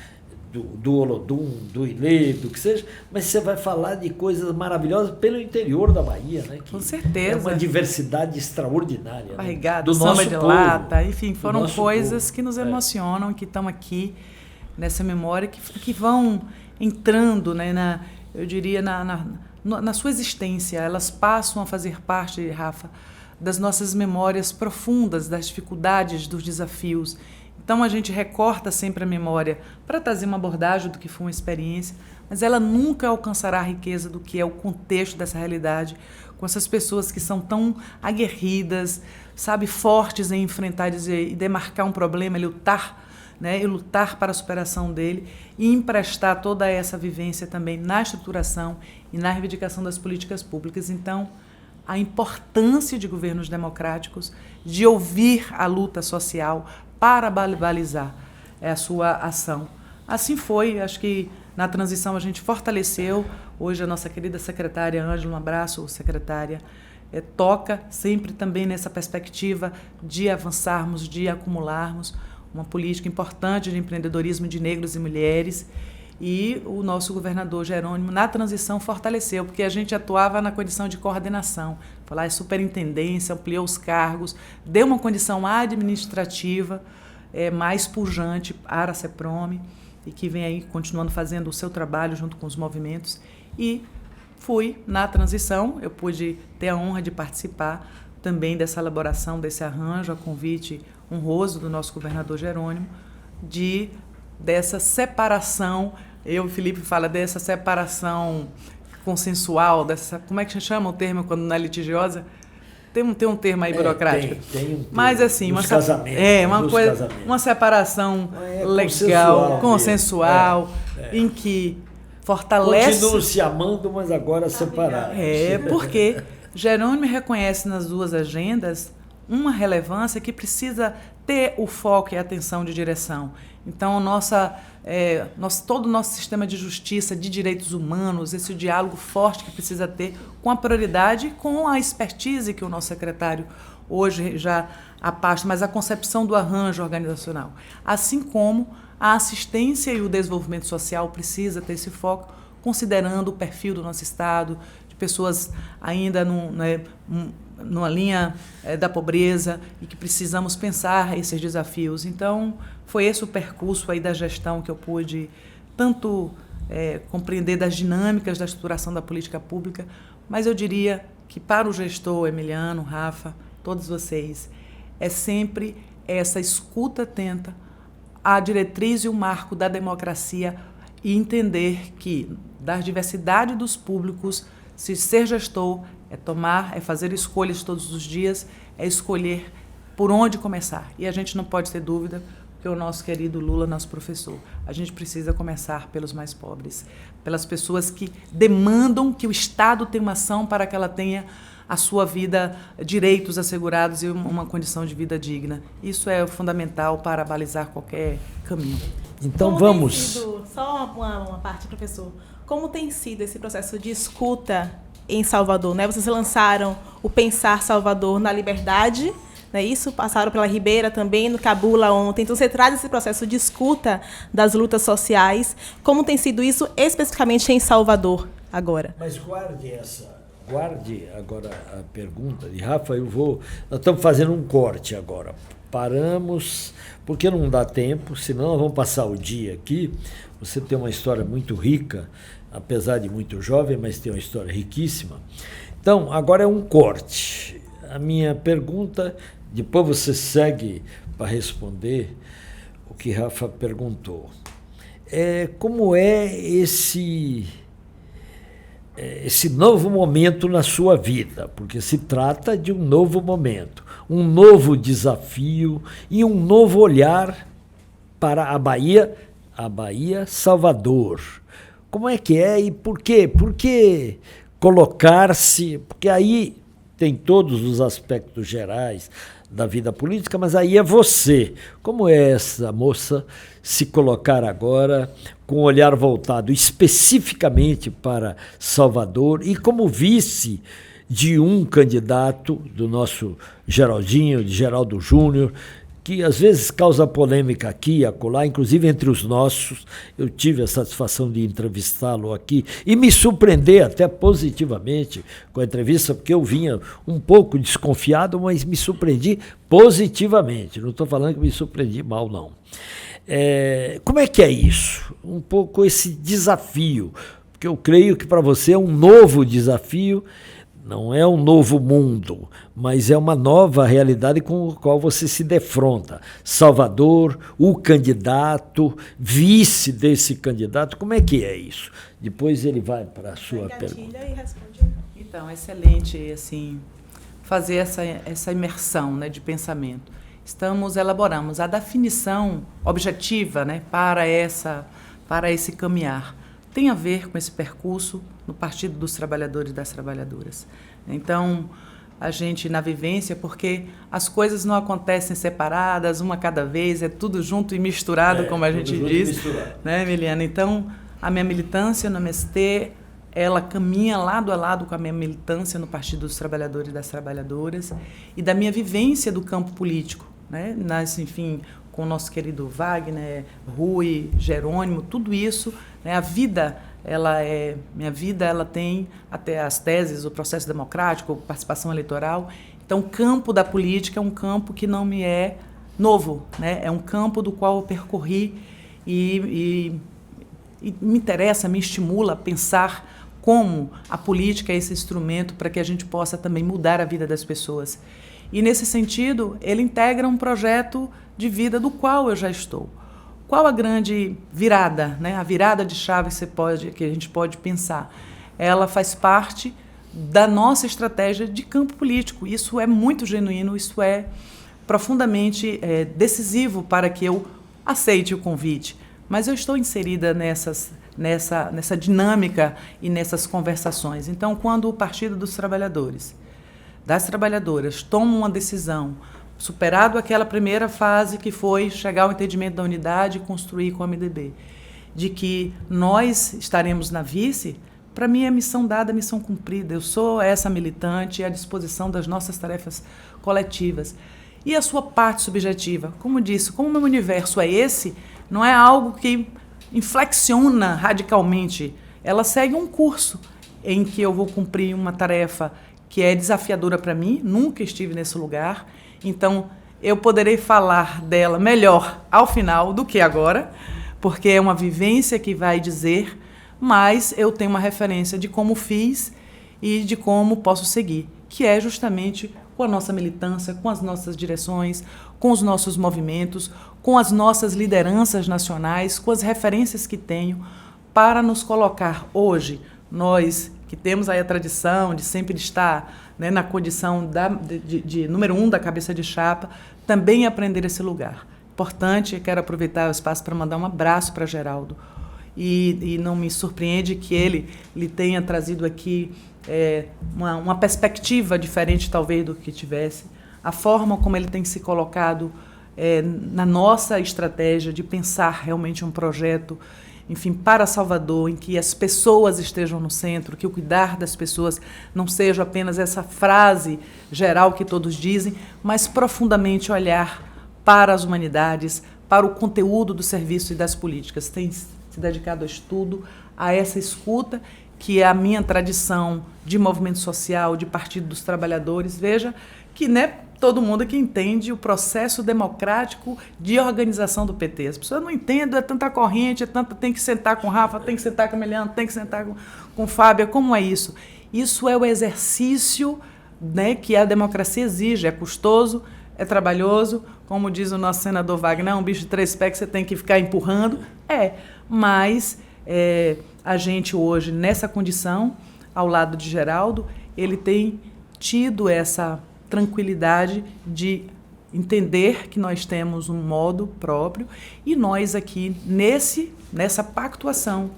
do Olodum, do Ilê, do que seja, mas você vai falar de coisas maravilhosas pelo interior da Bahia, né? Que com certeza. É uma diversidade extraordinária. Barrigada, né? Do samba nosso de povo, lata, enfim, foram coisas povo. Que nos emocionam, que estão aqui nessa memória, que vão entrando, né, eu diria, na sua existência. Elas passam a fazer parte, Rafa, das nossas memórias profundas, das dificuldades, dos desafios. Então, a gente recorta sempre a memória para trazer uma abordagem do que foi uma experiência, mas ela nunca alcançará a riqueza do que é o contexto dessa realidade, com essas pessoas que são tão aguerridas, sabe, fortes em enfrentar e demarcar um problema, lutar, né, e lutar para a superação dele e emprestar toda essa vivência também na estruturação e na reivindicação das políticas públicas. Então, a importância de governos democráticos, de ouvir a luta social para balizar a sua ação. Assim foi, acho que na transição a gente fortaleceu. Hoje a nossa querida secretária Ângela, um abraço, secretária, toca sempre também nessa perspectiva de avançarmos, de acumularmos uma política importante de empreendedorismo de negros e mulheres. E o nosso governador Jerônimo, na transição, fortaleceu, porque a gente atuava na condição de coordenação, falar superintendência, ampliou os cargos, deu uma condição administrativa mais pujante para a CEPROME, e que vem aí continuando fazendo o seu trabalho junto com os movimentos. E fui na transição, eu pude ter a honra de participar também dessa elaboração, desse arranjo, a convite honroso do nosso governador Jerônimo, dessa separação, eu e o Felipe fala dessa separação consensual, como é que se chama o termo quando não é litigiosa? Tem um termo aí burocrático. Tem um termo. Mas assim, uma separação legal, consensual, em que fortalece... Continuam se amando, mas agora separados. Porque Jerônimo reconhece nas duas agendas uma relevância que precisa ter o foco e a atenção de direção. Então, todo o nosso sistema de justiça, de direitos humanos, esse diálogo forte que precisa ter com a prioridade, com a expertise que o nosso secretário hoje já apasta, mas a concepção do arranjo organizacional. Assim como a assistência e o desenvolvimento social precisa ter esse foco, considerando o perfil do nosso Estado, de pessoas ainda numa linha da pobreza e que precisamos pensar esses desafios. Então, foi esse o percurso aí da gestão que eu pude tanto compreender das dinâmicas da estruturação da política pública, mas eu diria que para o gestor Emiliano, Rafa, todos vocês, é sempre essa escuta atenta à diretriz e o marco da democracia e entender que, da diversidade dos públicos, se ser gestor é fazer escolhas todos os dias, é escolher por onde começar. E a gente não pode ter dúvida que o nosso querido Lula, nosso professor, a gente precisa começar pelos mais pobres, pelas pessoas que demandam que o Estado tenha uma ação para que ela tenha a sua vida, direitos assegurados e uma condição de vida digna. Isso é fundamental para balizar qualquer caminho. Então Como vamos... Só uma parte, professor. Como tem sido esse processo de escuta em Salvador, né? Vocês lançaram o Pensar Salvador na Liberdade, não é isso? Passaram pela Ribeira também, no Cabula ontem. Então, você traz esse processo de escuta das lutas sociais. Como tem sido isso especificamente em Salvador agora? Mas guarde agora a pergunta de Rafa, nós estamos fazendo um corte agora. Paramos, porque não dá tempo, senão nós vamos passar o dia aqui. Você tem uma história muito rica, apesar de muito jovem, mas tem uma história riquíssima. Então, agora é um corte. A minha pergunta, depois você segue para responder o que Rafa perguntou. Como é esse novo momento na sua vida? Porque se trata de um novo momento, um novo desafio e um novo olhar para a Bahia Salvador. Como é que é e por quê? Por que colocar-se? Porque aí tem todos os aspectos gerais da vida política, mas aí é você. Como é essa moça se colocar agora com o olhar voltado especificamente para Salvador e como vice de um candidato, do nosso Geraldinho, de Geraldo Júnior, que às vezes causa polêmica aqui e acolá, inclusive entre os nossos. Eu tive a satisfação de entrevistá-lo aqui e me surpreender até positivamente com a entrevista, porque eu vinha um pouco desconfiado, mas me surpreendi positivamente. Não estou falando que me surpreendi mal, não. Como é que é isso? Um pouco esse desafio, porque eu creio que para você é um novo desafio. Não é um novo mundo, mas é uma nova realidade com a qual você se defronta. Salvador, o candidato, vice desse candidato, como é que é isso? Depois ele vai para a sua pergunta. E responde. Então, excelente, assim, fazer essa imersão, né, de pensamento. Elaboramos a definição objetiva, né, para esse caminhar. Tem a ver com esse percurso no Partido dos Trabalhadores e das Trabalhadoras. Então, a gente na vivência, porque as coisas não acontecem separadas, uma cada vez, é tudo junto e misturado, como a gente diz, né, Emiliana? Então, a minha militância no MST, ela caminha lado a lado com a minha militância no Partido dos Trabalhadores e das Trabalhadoras e da minha vivência do campo político, né? Enfim, com o nosso querido Wagner, Rui, Jerônimo, tudo isso, né? Minha vida, ela tem até as teses, o processo democrático, participação eleitoral. Então, o campo da política é um campo que não me é novo, né? É um campo do qual eu percorri e me interessa, me estimula a pensar como a política é esse instrumento para que a gente possa também mudar a vida das pessoas. E, nesse sentido, ele integra um projeto de vida do qual eu já estou. Qual a grande virada, né? A virada de chave que a gente pode pensar? Ela faz parte da nossa estratégia de campo político. Isso é muito genuíno, isso é profundamente decisivo para que eu aceite o convite. Mas eu estou inserida nessa dinâmica e nessas conversações. Então, quando o Partido dos Trabalhadores das trabalhadoras tomam uma decisão, superado aquela primeira fase que foi chegar ao entendimento da unidade e construir com a MDB, de que nós estaremos na vice, para mim é missão dada, missão cumprida. Eu sou essa militante à disposição das nossas tarefas coletivas. E a sua parte subjetiva, como disse, como o meu universo é esse, não é algo que inflexiona radicalmente. Ela segue um curso em que eu vou cumprir uma tarefa que é desafiadora para mim, nunca estive nesse lugar, então eu poderei falar dela melhor ao final do que agora, porque é uma vivência que vai dizer, mas eu tenho uma referência de como fiz e de como posso seguir, que é justamente com a nossa militância, com as nossas direções, com os nossos movimentos, com as nossas lideranças nacionais, com as referências que tenho, para nos colocar hoje, nós que temos aí a tradição de sempre estar, né, na condição de número 1 da cabeça de chapa, também aprender esse lugar. Importante, quero aproveitar o espaço para mandar um abraço para Geraldo. E não me surpreende que ele lhe tenha trazido aqui uma perspectiva diferente, talvez, do que tivesse. A forma como ele tem se colocado na nossa estratégia de pensar realmente um projeto, enfim, para Salvador, em que as pessoas estejam no centro, que o cuidar das pessoas não seja apenas essa frase geral que todos dizem, mas profundamente olhar para as humanidades, para o conteúdo do serviço e das políticas. Tem se dedicado ao estudo, a essa escuta, que é a minha tradição de movimento social, de Partido dos Trabalhadores. Veja que não é todo mundo que entende o processo democrático de organização do PT. As pessoas não entendem, é tanta corrente, tem que sentar com o Rafa, tem que sentar com o Emiliano, tem que sentar com o Fábio. Como é isso? Isso é o exercício, né, que a democracia exige. É custoso, é trabalhoso, como diz o nosso senador Wagner, é um bicho de 3 pés que você tem que ficar empurrando. Mas a gente hoje, nessa condição, ao lado de Geraldo, ele tem tido essa tranquilidade de entender que nós temos um modo próprio e nós aqui, nessa pactuação,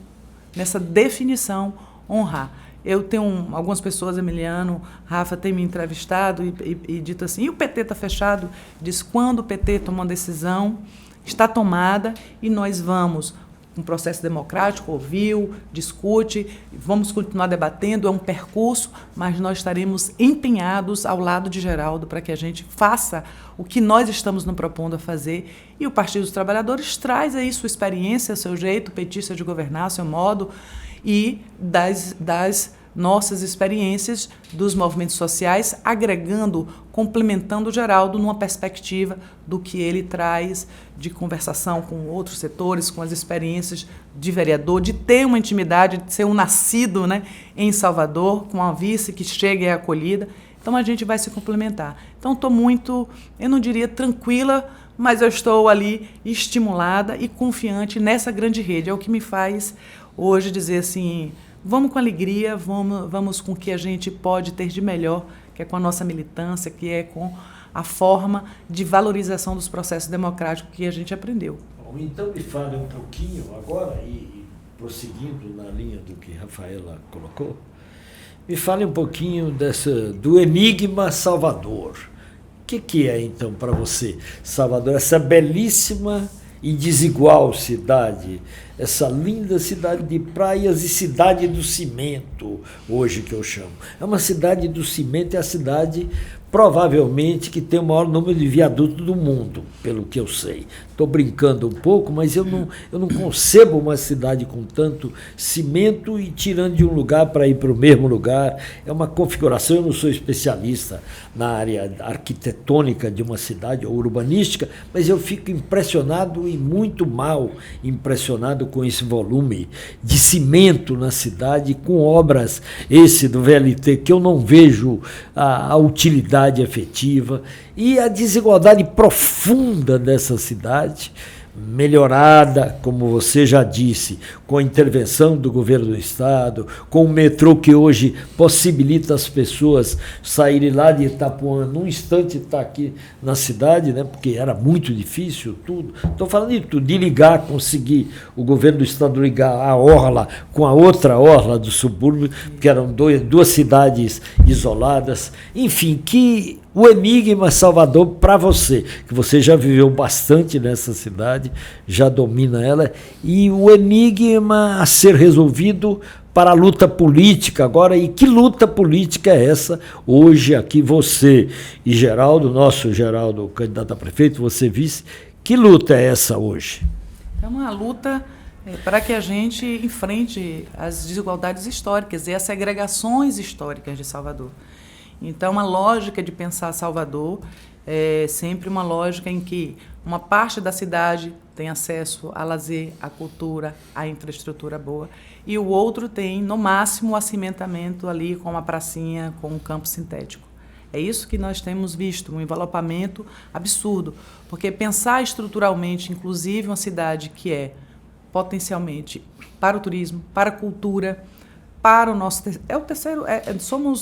nessa definição, honrar. Eu tenho algumas pessoas, Emiliano, Rafa, tem me entrevistado e dito assim, e o PT está fechado? Diz, quando o PT toma uma decisão, está tomada e nós vamos, um processo democrático, ouviu, discute, vamos continuar debatendo, é um percurso, mas nós estaremos empenhados ao lado de Geraldo para que a gente faça o que nós estamos nos propondo a fazer. E o Partido dos Trabalhadores traz aí sua experiência, seu jeito petista de governar, seu modo, e das nossas experiências dos movimentos sociais, agregando, complementando o Geraldo numa perspectiva do que ele traz de conversação com outros setores, com as experiências de vereador, de ter uma intimidade, de ser um nascido, né, em Salvador, com uma vice que chega e é acolhida. Então, a gente vai se complementar. Então, estou muito, eu não diria tranquila, mas eu estou ali estimulada e confiante nessa grande rede. É o que me faz hoje dizer assim, vamos com alegria, vamos com o que a gente pode ter de melhor, que é com a nossa militância, que é com a forma de valorização dos processos democráticos que a gente aprendeu. Bom, então me fale um pouquinho agora, e prosseguindo na linha do que Rafaela colocou, me fale um pouquinho do enigma Salvador. O que é, então, para você, Salvador, essa belíssima e desigual cidade, essa linda cidade de praias e cidade do cimento, hoje que eu chamo. É uma cidade do cimento, é a cidade provavelmente que tem o maior número de viadutos do mundo, pelo que eu sei. Estou brincando um pouco, mas eu não concebo uma cidade com tanto cimento e tirando de um lugar para ir para o mesmo lugar. É uma configuração, eu não sou especialista na área arquitetônica de uma cidade ou urbanística, mas eu fico impressionado e muito mal impressionado com esse volume de cimento na cidade, com obras, esse do VLT, que eu não vejo a utilidade efetiva, e a desigualdade profunda dessa cidade, melhorada, como você já disse, com a intervenção do governo do estado, com o metrô que hoje possibilita as pessoas saírem lá de Itapuã num instante estar aqui na cidade, né, porque era muito difícil tudo. Estou falando de tudo, de ligar, conseguir o governo do estado ligar a orla com a outra orla do subúrbio, que eram duas cidades isoladas. Enfim, que o enigma Salvador para você, que você já viveu bastante nessa cidade, já domina ela, e o enigma a ser resolvido para a luta política agora. E que luta política é essa hoje aqui, você e Geraldo, nosso Geraldo, candidato a prefeito, você vice, que luta é essa hoje? É uma luta para que a gente enfrente as desigualdades históricas e as segregações históricas de Salvador. Então, uma lógica de pensar Salvador é sempre uma lógica em que uma parte da cidade tem acesso a lazer, à cultura, à infraestrutura boa, e o outro tem, no máximo, o acimentamento ali com uma pracinha, com um campo sintético. É isso que nós temos visto, um envelopamento absurdo, porque pensar estruturalmente, inclusive, uma cidade que é potencialmente para o turismo, para a cultura, para o nosso...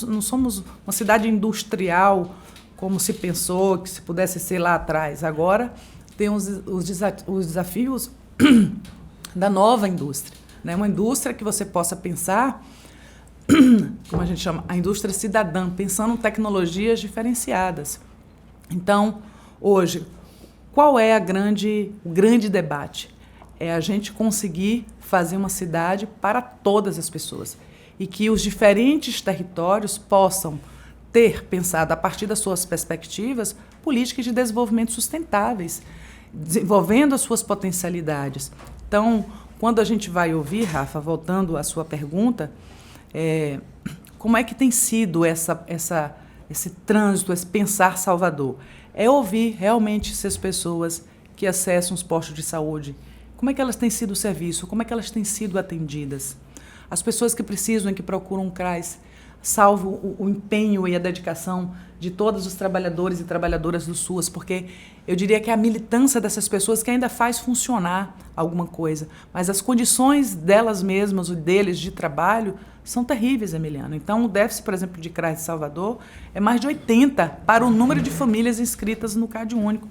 não somos uma cidade industrial, como se pensou que se pudesse ser lá atrás. Agora tem os desafios da nova indústria, né? Uma indústria que você possa pensar, como a gente chama, a indústria cidadã, pensando em tecnologias diferenciadas. Então, hoje, qual é o grande debate? É a gente conseguir fazer uma cidade para todas as pessoas e que os diferentes territórios possam ter pensado, a partir das suas perspectivas, políticas de desenvolvimento sustentáveis, desenvolvendo as suas potencialidades. Então, quando a gente vai ouvir, Rafa, voltando à sua pergunta, como é que tem sido esse trânsito, esse pensar Salvador? É ouvir realmente essas pessoas que acessam os postos de saúde, como é que elas têm sido o serviço, como é que elas têm sido atendidas. As pessoas que precisam e que procuram um CRAS, salvo o empenho e a dedicação de todos os trabalhadores e trabalhadoras do SUAS, porque eu diria que é a militância dessas pessoas que ainda faz funcionar alguma coisa, mas as condições delas mesmas, ou deles de trabalho, são terríveis, Emiliano. Então, o déficit, por exemplo, de CRAS de Salvador é mais de 80 para o número de famílias inscritas no Cade Único,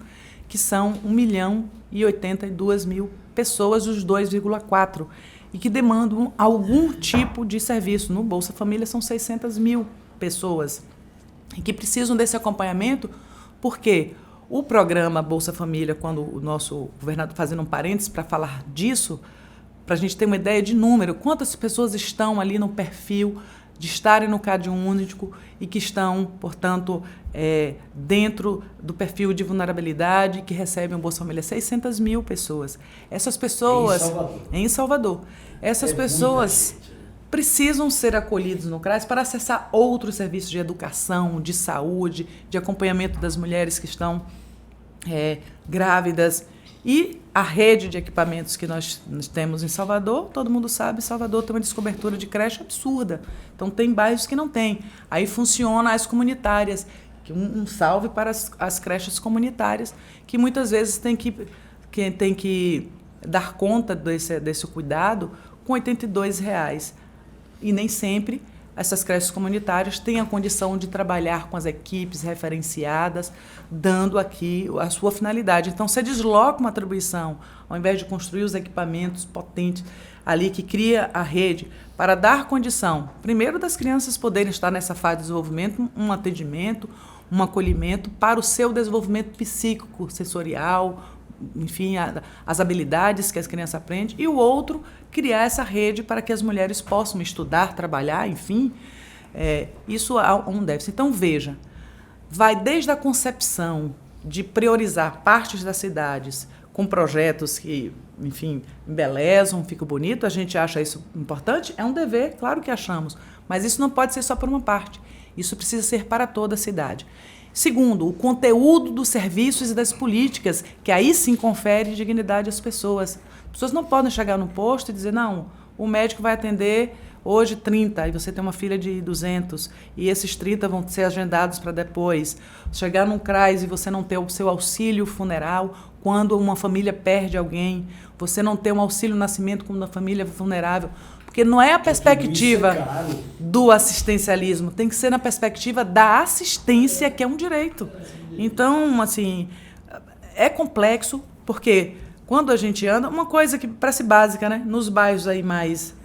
que são 1.082.000 pessoas dos 2,4, e que demandam algum tipo de serviço. No Bolsa Família são 600.000 pessoas e que precisam desse acompanhamento, porque o programa Bolsa Família, quando o nosso governador, fazendo um parênteses para falar disso, para a gente ter uma ideia de número, quantas pessoas estão ali no perfil de estarem no Cade Único e que estão, portanto, dentro do perfil de vulnerabilidade, que recebem o Bolsa Família. 600.000 pessoas. Essas pessoas... Em Salvador. Essas pessoas precisam ser acolhidas no CRAS para acessar outros serviços de educação, de saúde, de acompanhamento das mulheres que estão grávidas. E a rede de equipamentos que nós temos em Salvador, todo mundo sabe, Salvador tem uma descobertura de creche absurda. Então, tem bairros que não tem. Aí funciona as comunitárias, que um salve para as creches comunitárias, que muitas vezes tem que dar conta desse cuidado com R$ 82. E nem sempre essas creches comunitárias têm a condição de trabalhar com as equipes referenciadas, dando aqui a sua finalidade. Então, você desloca uma atribuição, ao invés de construir os equipamentos potentes ali que cria a rede, para dar condição, primeiro, das crianças poderem estar nessa fase de desenvolvimento, um atendimento, um acolhimento para o seu desenvolvimento psíquico, sensorial, enfim, as habilidades que as crianças aprendem, e o outro, criar essa rede para que as mulheres possam estudar, trabalhar, enfim, isso há um déficit. Então, veja, vai desde a concepção de priorizar partes das cidades com projetos que, enfim, embelezam, fica bonito, a gente acha isso importante, é um dever, claro que achamos, mas isso não pode ser só por uma parte, isso precisa ser para toda a cidade. Segundo, o conteúdo dos serviços e das políticas, que aí sim confere dignidade às pessoas. As pessoas não podem chegar no posto e dizer, não, o médico vai atender hoje 30, e você tem uma filha de 200, e esses 30 vão ser agendados para depois. Chegar num CRAS e você não ter o seu auxílio funeral, quando uma família perde alguém, você não ter um auxílio nascimento como uma família vulnerável, porque não é a perspectiva do assistencialismo, tem que ser na perspectiva da assistência, que é um direito. Então, assim, é complexo, porque quando a gente anda, uma coisa que parece básica, né? Nos bairros aí mais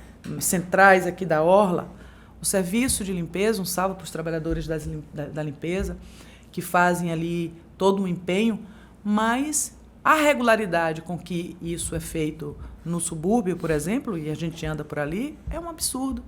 centrais aqui da Orla, o serviço de limpeza, um salve para os trabalhadores da limpeza, que fazem ali todo um empenho, mas a regularidade com que isso é feito no subúrbio, por exemplo, e a gente anda por ali, é um absurdo.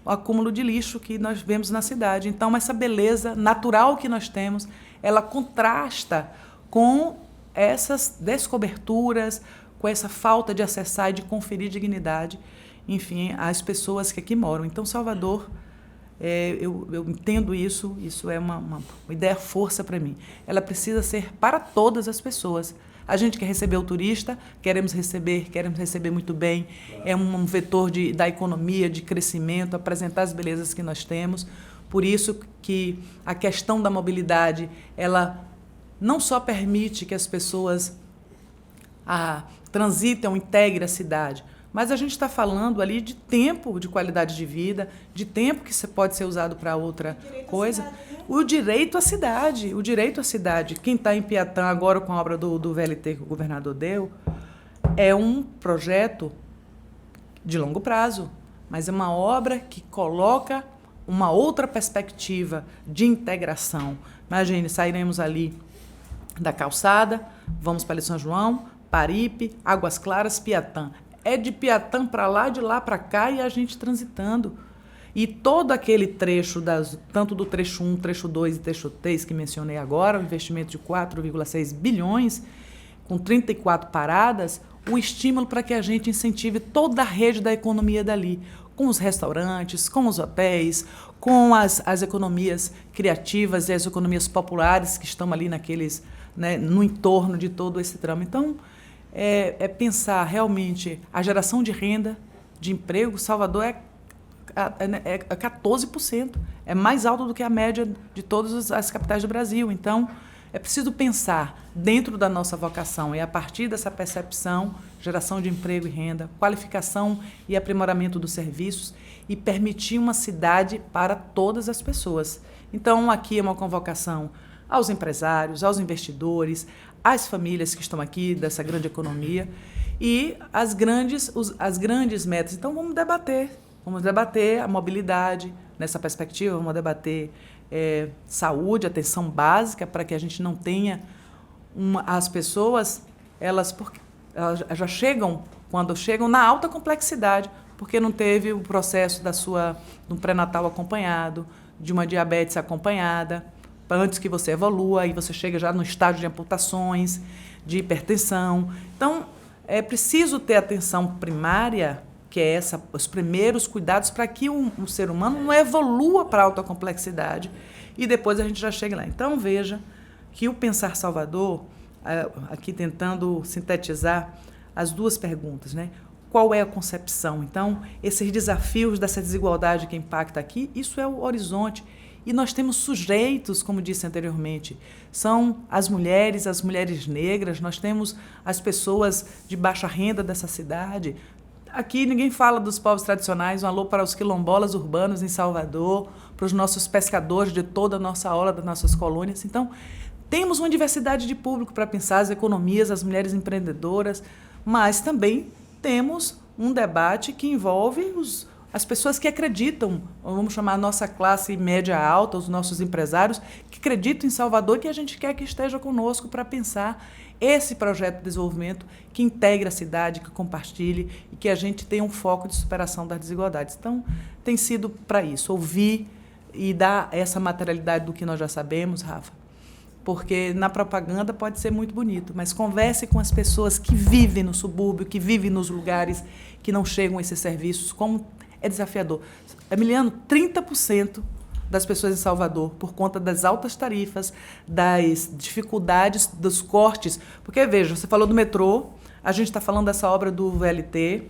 O acúmulo de lixo que nós vemos na cidade. Então, essa beleza natural que nós temos, ela contrasta com essas descoberturas, com essa falta de acessar e de conferir dignidade, enfim, às pessoas que aqui moram. Então, Salvador, eu entendo isso é uma ideia força para mim. Ela precisa ser para todas as pessoas. A gente quer receber o turista, queremos receber muito bem, é um vetor da economia, de crescimento, apresentar as belezas que nós temos. Por isso que a questão da mobilidade, ela não só permite que as pessoas transitem ou integrem a cidade, mas a gente está falando ali de tempo, de qualidade de vida, de tempo que pode ser usado para outra coisa. O direito à cidade. Quem está em Piatã agora com a obra do VLT que o governador deu, é um projeto de longo prazo, mas é uma obra que coloca uma outra perspectiva de integração. Imagine, sairemos ali da calçada, vamos para São João, Paripe, Águas Claras, Piatã. É de Piatã para lá, de lá para cá, e a gente transitando. E todo aquele trecho, tanto do trecho 1, trecho 2 e trecho 3 que mencionei agora, o investimento de 4,6 bilhões, com 34 paradas, o estímulo para que a gente incentive toda a rede da economia dali, com os restaurantes, com os hotéis, com as economias criativas e as economias populares que estão ali naqueles, né, no entorno de todo esse tramo. Então, é pensar realmente a geração de renda, de emprego. Salvador é 14%, é mais alto do que a média de todas as capitais do Brasil. Então, é preciso pensar dentro da nossa vocação e a partir dessa percepção, geração de emprego e renda, qualificação e aprimoramento dos serviços e permitir uma cidade para todas as pessoas. Então, aqui é uma convocação aos empresários, aos investidores, às famílias que estão aqui dessa grande economia e as grandes metas. Então, vamos debater a mobilidade nessa perspectiva, vamos debater saúde, atenção básica, para que a gente não tenha as pessoas, elas já chegam, quando chegam, na alta complexidade, porque não teve o processo de um pré-natal acompanhado, de uma diabetes acompanhada, antes que você evolua, e você chega já no estágio de amputações, de hipertensão. Então, é preciso ter atenção primária, que é os primeiros cuidados para que um ser humano não evolua para a alta complexidade e depois a gente já chega lá. Então, veja que o Pensar Salvador, aqui tentando sintetizar as duas perguntas, né? Qual é a concepção? Então, esses desafios dessa desigualdade que impacta aqui, isso é o horizonte. E nós temos sujeitos, como disse anteriormente, são as mulheres negras, nós temos as pessoas de baixa renda dessa cidade. Aqui ninguém fala dos povos tradicionais, um alô para os quilombolas urbanos em Salvador, para os nossos pescadores de toda a nossa orla, das nossas colônias. Então, temos uma diversidade de público para pensar as economias, as mulheres empreendedoras, mas também temos um debate que envolve as pessoas que acreditam, vamos chamar a nossa classe média alta, os nossos empresários, que acreditam em Salvador, que a gente quer que esteja conosco para pensar esse projeto de desenvolvimento que integre a cidade, que compartilhe e que a gente tenha um foco de superação das desigualdades. Então, tem sido para isso, ouvir e dar essa materialidade do que nós já sabemos, Rafa, porque na propaganda pode ser muito bonito, mas converse com as pessoas que vivem no subúrbio, que vivem nos lugares que não chegam a esses serviços, como é desafiador. Emiliano, 30% das pessoas em Salvador, por conta das altas tarifas, das dificuldades, dos cortes. Porque, veja, você falou do metrô, a gente está falando dessa obra do VLT,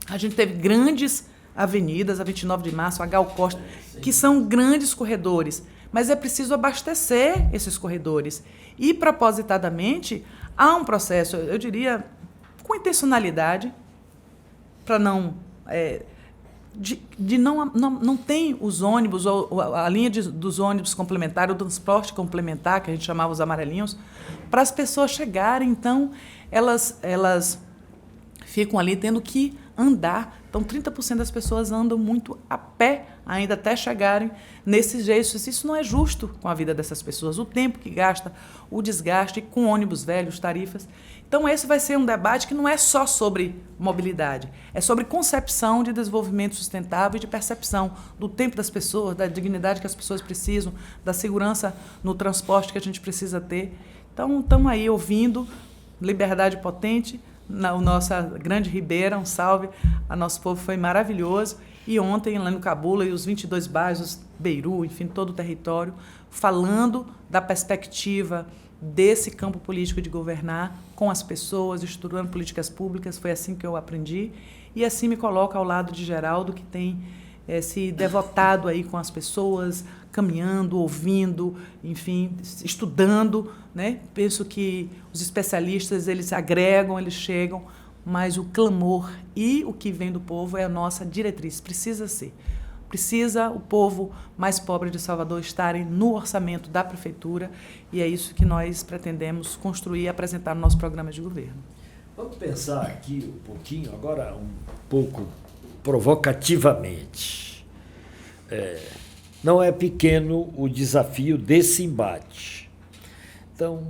a gente teve grandes avenidas, a 29 de março, a Gal Costa, que são grandes corredores, mas é preciso abastecer esses corredores. E, propositadamente, há um processo, eu diria, com intencionalidade, para não... não tem os ônibus, ou a linha dos ônibus complementares, o transporte complementar, que a gente chamava os amarelinhos, para as pessoas chegarem. Então, elas ficam ali tendo que andar. Então, 30% das pessoas andam muito a pé ainda até chegarem nesses jeitos. Isso não é justo com a vida dessas pessoas. O tempo que gasta, o desgaste com ônibus velhos, tarifas. Então, esse vai ser um debate que não é só sobre mobilidade, é sobre concepção de desenvolvimento sustentável e de percepção do tempo das pessoas, da dignidade que as pessoas precisam, da segurança no transporte que a gente precisa ter. Então, estamos aí ouvindo Liberdade Potente, na nossa grande Ribeira, um salve. A nosso povo foi maravilhoso. E ontem, lá no Cabula, e os 22 bairros, Beiru, enfim, todo o território, falando da perspectiva desse campo político de governar com as pessoas, estruturando políticas públicas. Foi assim que eu aprendi. E assim me coloco ao lado de Geraldo, que tem se devotado aí com as pessoas, caminhando, ouvindo, enfim, estudando, né? Penso que os especialistas, eles agregam, eles chegam, mas o clamor e o que vem do povo é a nossa diretriz, precisa ser. Precisa o povo mais pobre de Salvador estarem no orçamento da prefeitura, e é isso que nós pretendemos construir e apresentar no nosso programa de governo. Vamos pensar aqui um pouquinho, agora um pouco provocativamente. Não é pequeno o desafio desse embate. Então,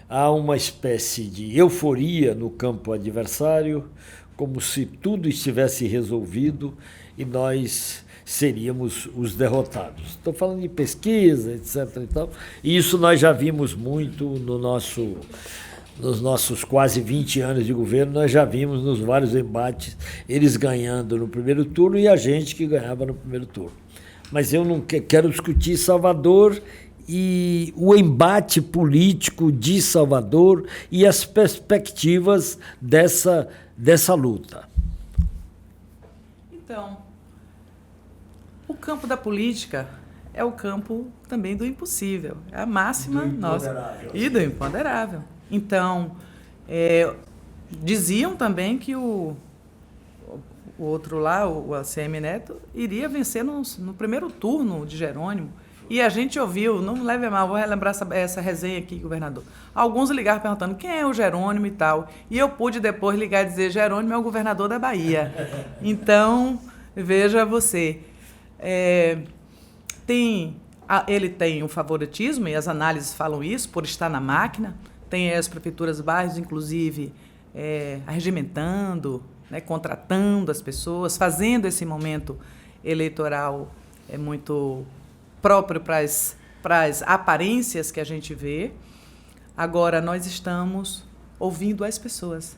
há uma espécie de euforia no campo adversário, como se tudo estivesse resolvido e nós seríamos os derrotados. Estou falando de pesquisa, etc. e tal, e isso nós já vimos muito nos nossos quase 20 anos de governo, nós já vimos nos vários embates, eles ganhando no primeiro turno e a gente que ganhava no primeiro turno. Mas eu não quero discutir Salvador e o embate político de Salvador e as perspectivas dessa luta. Então, o campo da política é o campo também do impossível, é a máxima nossa. E do imponderável. Então, diziam também que o outro lá, o ACM Neto, iria vencer no primeiro turno de Jerônimo. E a gente ouviu, não me leve a mal, vou relembrar essa resenha aqui, governador. Alguns ligaram perguntando quem é o Jerônimo e tal. E eu pude depois ligar e dizer, Jerônimo é o governador da Bahia. Então, veja você. Ele tem um favoritismo, e as análises falam isso, por estar na máquina. Tem as prefeituras bairros, inclusive, arregimentando, né, contratando as pessoas, fazendo esse momento eleitoral muito próprio para as aparências que a gente vê. Agora, nós estamos ouvindo as pessoas.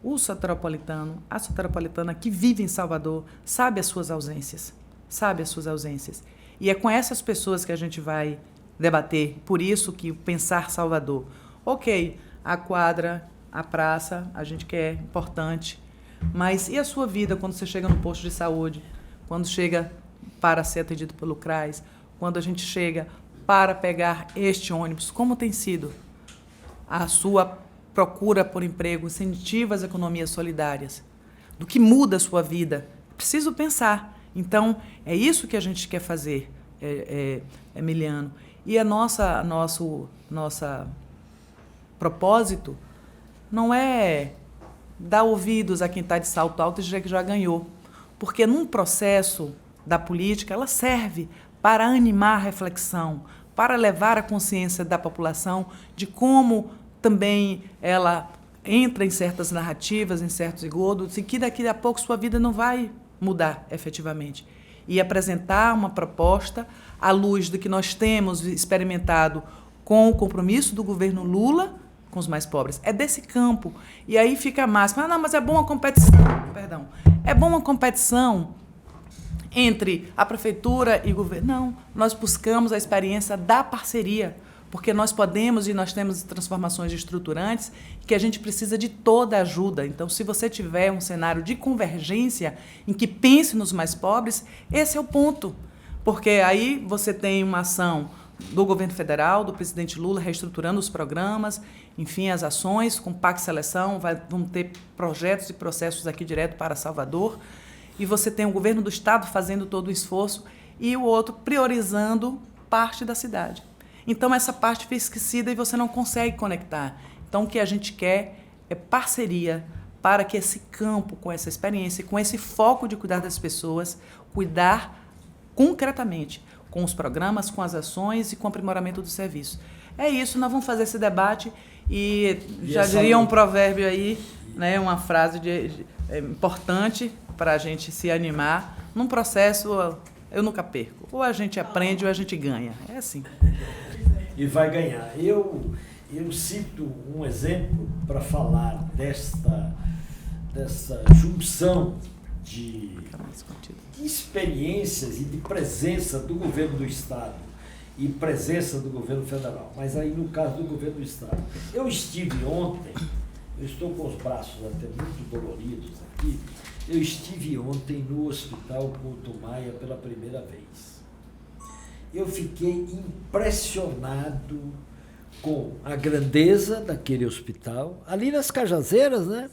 O soteropolitano, a soteropolitana que vive em Salvador, sabe as suas ausências. E é com essas pessoas que a gente vai debater. Por isso que pensar Salvador. Ok, a quadra, a praça, a gente quer, importante. Mas e a sua vida quando você chega no posto de saúde? Quando chega para ser atendido pelo CRAS? Quando a gente chega para pegar este ônibus? Como tem sido a sua procura por emprego? Incentiva as economias solidárias? Do que muda a sua vida? Preciso pensar. Então, é isso que a gente quer fazer, Emiliano. E nosso propósito não é dar ouvidos a quem está de salto alto e dizer que já ganhou. Porque num processo da política, ela serve para animar a reflexão, para levar a consciência da população de como também ela entra em certas narrativas, em certos engodos, e que daqui a pouco sua vida não vai mudar efetivamente. E apresentar uma proposta à luz do que nós temos experimentado com o compromisso do governo Lula com os mais pobres. É desse campo. E aí fica a máxima. Não, mas é bom a competição. É bom uma competição entre a prefeitura e o governo. Não, nós buscamos a experiência da parceria, porque nós podemos e nós temos transformações estruturantes que a gente precisa de toda a ajuda. Então, se você tiver um cenário de convergência em que pense nos mais pobres, esse é o ponto. Porque aí você tem uma ação do governo federal, do presidente Lula, reestruturando os programas, enfim, as ações, com PAC Seleção, vão ter projetos e processos aqui direto para Salvador, e você tem o governo do estado fazendo todo o esforço e o outro priorizando parte da cidade. Então, essa parte fica esquecida e você não consegue conectar. Então, o que a gente quer é parceria para que esse campo, com essa experiência, com esse foco de cuidar das pessoas, cuidar concretamente com os programas, com as ações e com o aprimoramento do serviço. É isso, nós vamos fazer esse debate e já diria um provérbio aí, né, uma frase importante para a gente se animar. Num processo, eu nunca perco. Ou a gente aprende ou a gente ganha. É assim. E vai ganhar. Eu cito um exemplo para falar dessa junção de experiências e de presença do governo do Estado e presença do governo federal. Mas aí, no caso do governo do Estado, eu estive ontem, eu estou com os braços até muito doloridos aqui, eu estive ontem no Hospital Couto Maia pela primeira vez. Eu fiquei impressionado com a grandeza daquele hospital, ali nas Cajazeiras, né?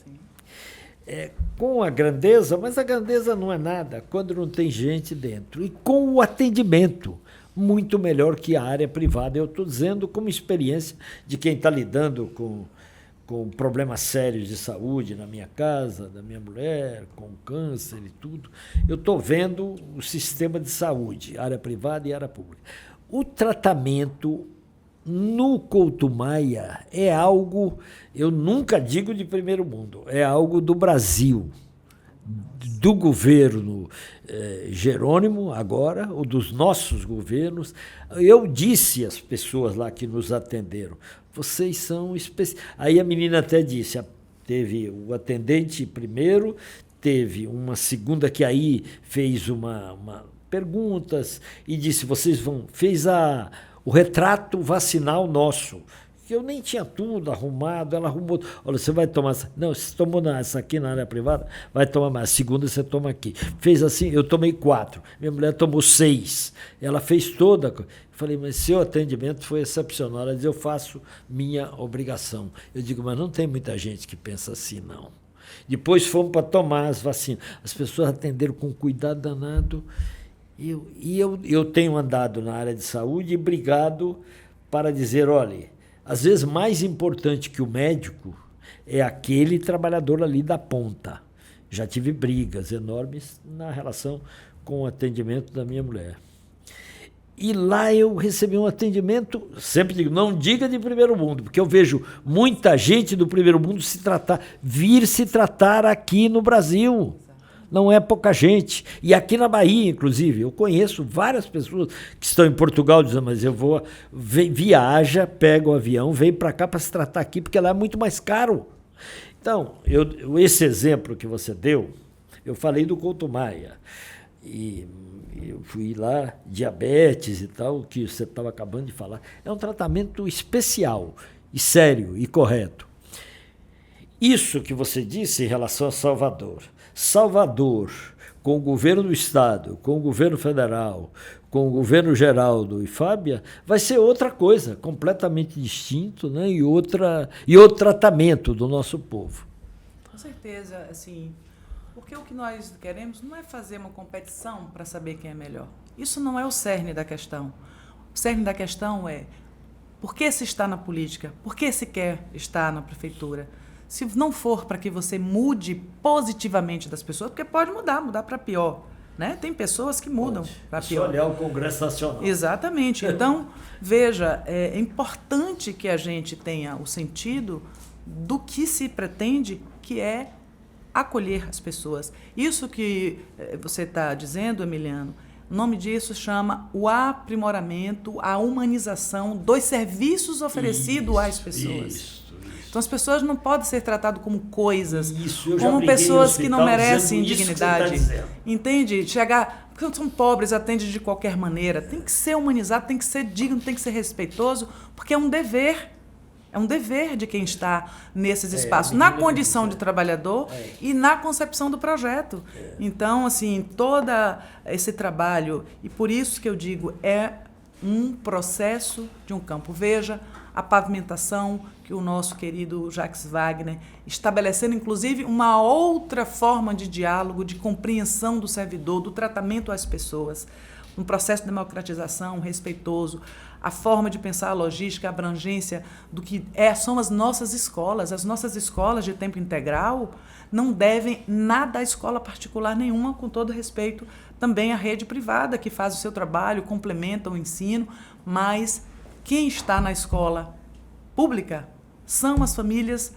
Com a grandeza, mas a grandeza não é nada quando não tem gente dentro. E com o atendimento, muito melhor que a área privada. Eu estou dizendo como experiência de quem está lidando com problemas sérios de saúde na minha casa, da minha mulher, com câncer e tudo. Eu estou vendo o sistema de saúde, área privada e área pública. O tratamento no Couto Maia é algo, eu nunca digo de primeiro mundo, é algo do Brasil, do governo Jerônimo agora, ou dos nossos governos. Eu disse às pessoas lá que nos atenderam, vocês são especiais. Aí a menina até disse, teve o atendente primeiro, teve uma segunda que aí fez uma perguntas e disse, fez o retrato vacinal nosso, que eu nem tinha tudo arrumado, ela arrumou, olha, você vai tomar essa, não, você tomou essa aqui na área privada, vai tomar mais, a segunda você toma aqui. Fez assim, eu tomei 4, minha mulher tomou 6, ela fez toda, eu falei, mas seu atendimento foi excepcional, ela diz, eu faço minha obrigação. Eu digo, mas não tem muita gente que pensa assim, não. Depois fomos para tomar as vacinas, as pessoas atenderam com cuidado danado. Eu tenho andado na área de saúde e brigado para dizer, olha, às vezes mais importante que o médico é aquele trabalhador ali da ponta. Já tive brigas enormes na relação com o atendimento da minha mulher. E lá eu recebi um atendimento, sempre digo, não diga de primeiro mundo, porque eu vejo muita gente do primeiro mundo vir se tratar aqui no Brasil. Não é pouca gente. E aqui na Bahia, inclusive, eu conheço várias pessoas que estão em Portugal dizendo, mas eu viaja, pega o avião, vem para cá para se tratar aqui, porque lá é muito mais caro. Então, esse exemplo que você deu, eu falei do Couto Maia. E eu fui lá, diabetes e tal, que você estava acabando de falar. É um tratamento especial, e sério e correto. Isso que você disse em relação a Salvador, com o governo do Estado, com o governo federal, com o governo Geraldo e Fábia, vai ser outra coisa, completamente distinto, né? E outro tratamento do nosso povo. Com certeza, assim, porque o que nós queremos não é fazer uma competição para saber quem é melhor. Isso não é o cerne da questão. O cerne da questão é por que se está na política, por que se quer estar na prefeitura. Se não for para que você mude positivamente das pessoas, porque pode mudar para pior, né? Tem pessoas que mudam para pior. É só olhar o Congresso Nacional. Exatamente. Então, veja, é importante que a gente tenha o sentido do que se pretende, que é acolher as pessoas. Isso que você está dizendo, Emiliano, o nome disso chama o aprimoramento, a humanização dos serviços oferecidos às pessoas. Então, as pessoas não podem ser tratadas como coisas, como pessoas que não merecem dignidade. Entende? Chegar, porque são pobres, atende de qualquer maneira. Tem que ser humanizado, tem que ser digno, tem que ser respeitoso, porque é um dever. É um dever de quem está nesses espaços, na condição de trabalhador e na concepção do projeto. Então, assim, todo esse trabalho, e por isso que eu digo, é um processo de um campo. Veja a pavimentação que o nosso querido Jacques Wagner, estabelecendo inclusive uma outra forma de diálogo, de compreensão do servidor, do tratamento às pessoas, um processo de democratização respeitoso, a forma de pensar a logística, a abrangência do que são as nossas escolas de tempo integral não devem nada à escola particular nenhuma, com todo respeito também à rede privada que faz o seu trabalho, complementa o ensino, mas quem está na escola pública são as famílias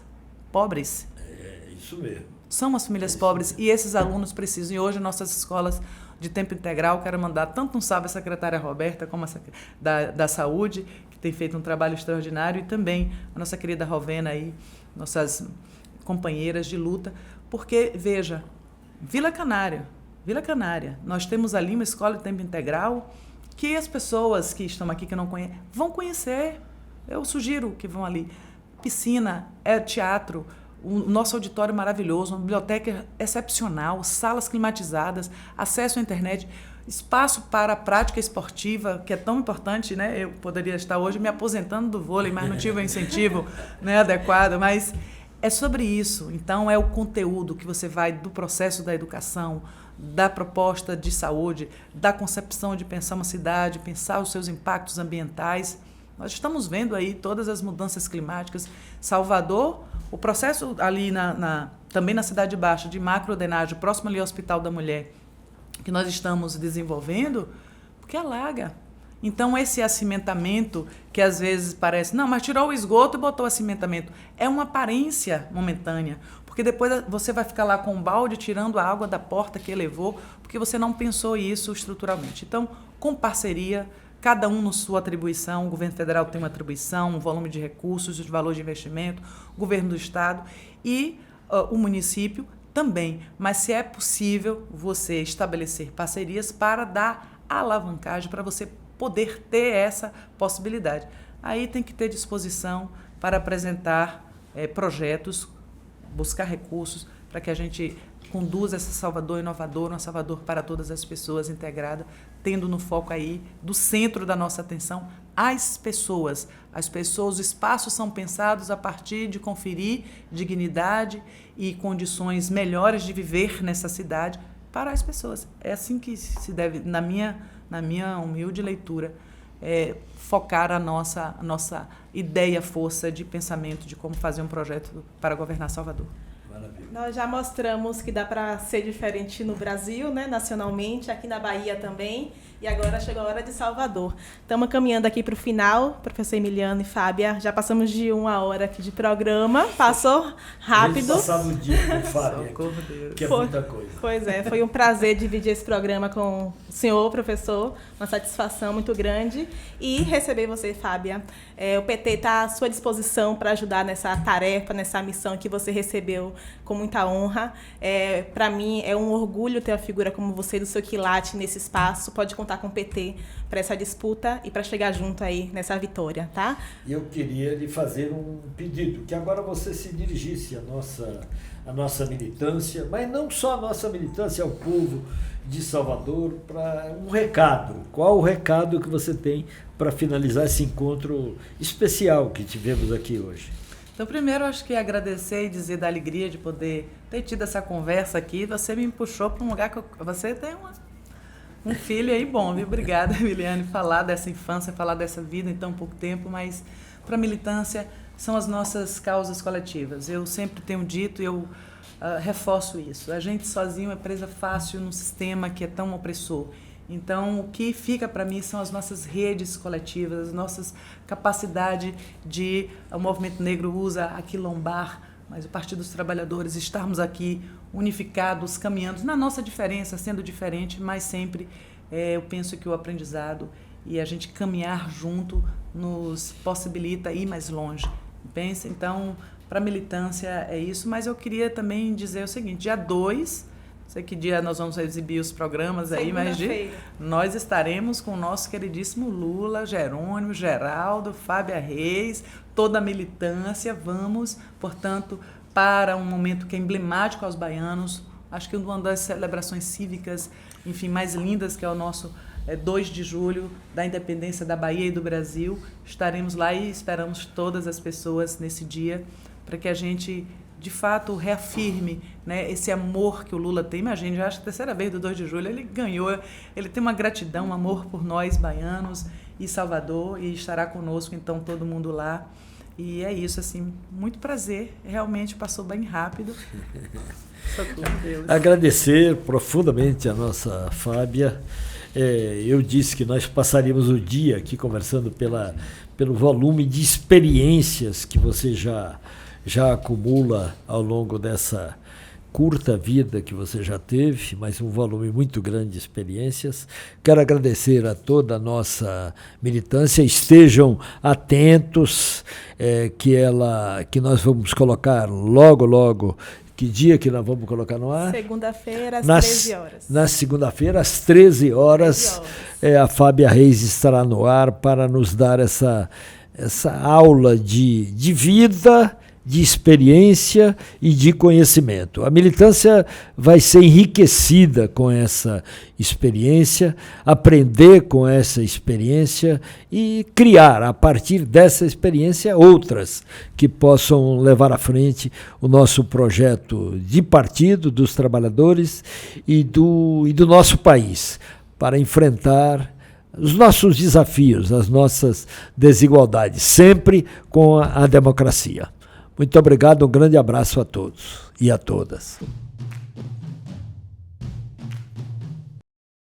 pobres. É isso mesmo. São as famílias pobres e esses alunos precisam. E hoje nossas escolas de tempo integral, quero mandar tanto um salve à secretária Roberta como a da Saúde, que tem feito um trabalho extraordinário, e também a nossa querida Rovena aí, nossas companheiras de luta, porque, veja, Vila Canária, nós temos ali uma escola de tempo integral que as pessoas que estão aqui, que não conhecem, vão conhecer. Eu sugiro que vão ali. Piscina, teatro, o nosso auditório maravilhoso, uma biblioteca excepcional, salas climatizadas, acesso à internet, espaço para a prática esportiva, que é tão importante, né? Eu poderia estar hoje me aposentando do vôlei, mas não tive o incentivo, né, adequado, mas é sobre isso. Então, é o conteúdo que você vai do processo da educação, da proposta de saúde, da concepção de pensar uma cidade, pensar os seus impactos ambientais. Nós estamos vendo aí todas as mudanças climáticas. Salvador, o processo ali também na Cidade Baixa, de macrodenagem, próximo ali ao Hospital da Mulher, que nós estamos desenvolvendo, porque alaga. Então, esse acimentamento, que às vezes parece, não, mas tirou o esgoto e botou o acimentamento, é uma aparência momentânea, porque depois você vai ficar lá com um balde tirando a água da porta que elevou, porque você não pensou isso estruturalmente. Então, com parceria, cada um na sua atribuição, o governo federal tem uma atribuição, um volume de recursos, o valor de investimento, o governo do estado e o município também. Mas se é possível você estabelecer parcerias para dar alavancagem, para você poder ter essa possibilidade. Aí tem que ter disposição para apresentar projetos, buscar recursos para que a gente conduza essa Salvador inovadora, uma Salvador para todas as pessoas integrada, tendo no foco aí, do centro da nossa atenção, as pessoas. As pessoas, os espaços são pensados a partir de conferir dignidade e condições melhores de viver nessa cidade para as pessoas. É assim que se deve, na minha humilde leitura, focar a nossa ideia, força de pensamento de como fazer um projeto para governar Salvador. Maravilha. Nós já mostramos que dá para ser diferente no Brasil, né, nacionalmente, aqui na Bahia também, e agora chegou a hora de Salvador. Estamos caminhando aqui para o final, professor Emiliano e Fábia, já passamos de 1 hora aqui de programa, passou rápido. Passava o dia com Fábia, que é muita coisa. Pois é, foi um prazer dividir esse programa com o senhor, professor, uma satisfação muito grande, e receber você, Fábia. O PT está à sua disposição para ajudar nessa tarefa, nessa missão que você recebeu com muita honra. Para mim, é um orgulho ter a figura como você, do seu quilate nesse espaço. Pode contar com o PT para essa disputa e para chegar junto aí nessa vitória, tá? E eu queria lhe fazer um pedido, que agora você se dirigisse à nossa militância, mas não só a nossa militância, ao povo de Salvador, para um recado. Qual o recado que você tem para finalizar esse encontro especial que tivemos aqui hoje? Então, primeiro, acho que agradecer e dizer da alegria de poder ter tido essa conversa aqui. Você me puxou para um lugar que você tem um filho aí bom, viu? Obrigada, Emiliane, falar dessa infância, falar dessa vida em tão pouco tempo, mas para a militância são as nossas causas coletivas. Eu sempre tenho dito, eu reforço isso. A gente sozinho é presa fácil num sistema que é tão opressor. Então, o que fica para mim são as nossas redes coletivas, as nossas capacidade de... O movimento negro usa aquilombar, mas o Partido dos Trabalhadores, estarmos aqui unificados, caminhando na nossa diferença, sendo diferente, mas sempre eu penso que o aprendizado e a gente caminhar junto nos possibilita ir mais longe. Pensa, então, para a militância é isso, mas eu queria também dizer o seguinte, dia 2... Não sei que dia nós vamos exibir os programas aí, mas nós estaremos com o nosso queridíssimo Lula, Jerônimo, Geraldo, Fábia Reis, toda a militância. Vamos, portanto, para um momento que é emblemático aos baianos. Acho que uma das celebrações cívicas, enfim, mais lindas, que é o nosso 2 de julho, da independência da Bahia e do Brasil. Estaremos lá e esperamos todas as pessoas nesse dia para que a gente, de fato, reafirme, né, esse amor que o Lula tem. Imagine, já acho que a 3ª vez do 2 de julho ele ganhou, ele tem uma gratidão, um amor por nós baianos e Salvador, e estará conosco, então, todo mundo lá. E é isso, assim, muito prazer, realmente passou bem rápido. Deus. Agradecer profundamente a nossa Fábia. Eu disse que nós passaríamos o dia aqui conversando pelo volume de experiências que você já acumula ao longo dessa curta vida que você já teve, mas um volume muito grande de experiências. Quero agradecer a toda a nossa militância. Estejam atentos, que nós vamos colocar logo. Que dia que nós vamos colocar no ar? Segunda-feira, às 13 horas. Na segunda-feira, às 13 horas, a Fábia Reis estará no ar para nos dar essa aula de vida, de experiência e de conhecimento. A militância vai ser enriquecida com essa experiência, aprender com essa experiência e criar, a partir dessa experiência, outras que possam levar à frente o nosso projeto de partido, dos trabalhadores e do nosso país, para enfrentar os nossos desafios, as nossas desigualdades, sempre com a democracia. Muito obrigado, um grande abraço a todos e a todas.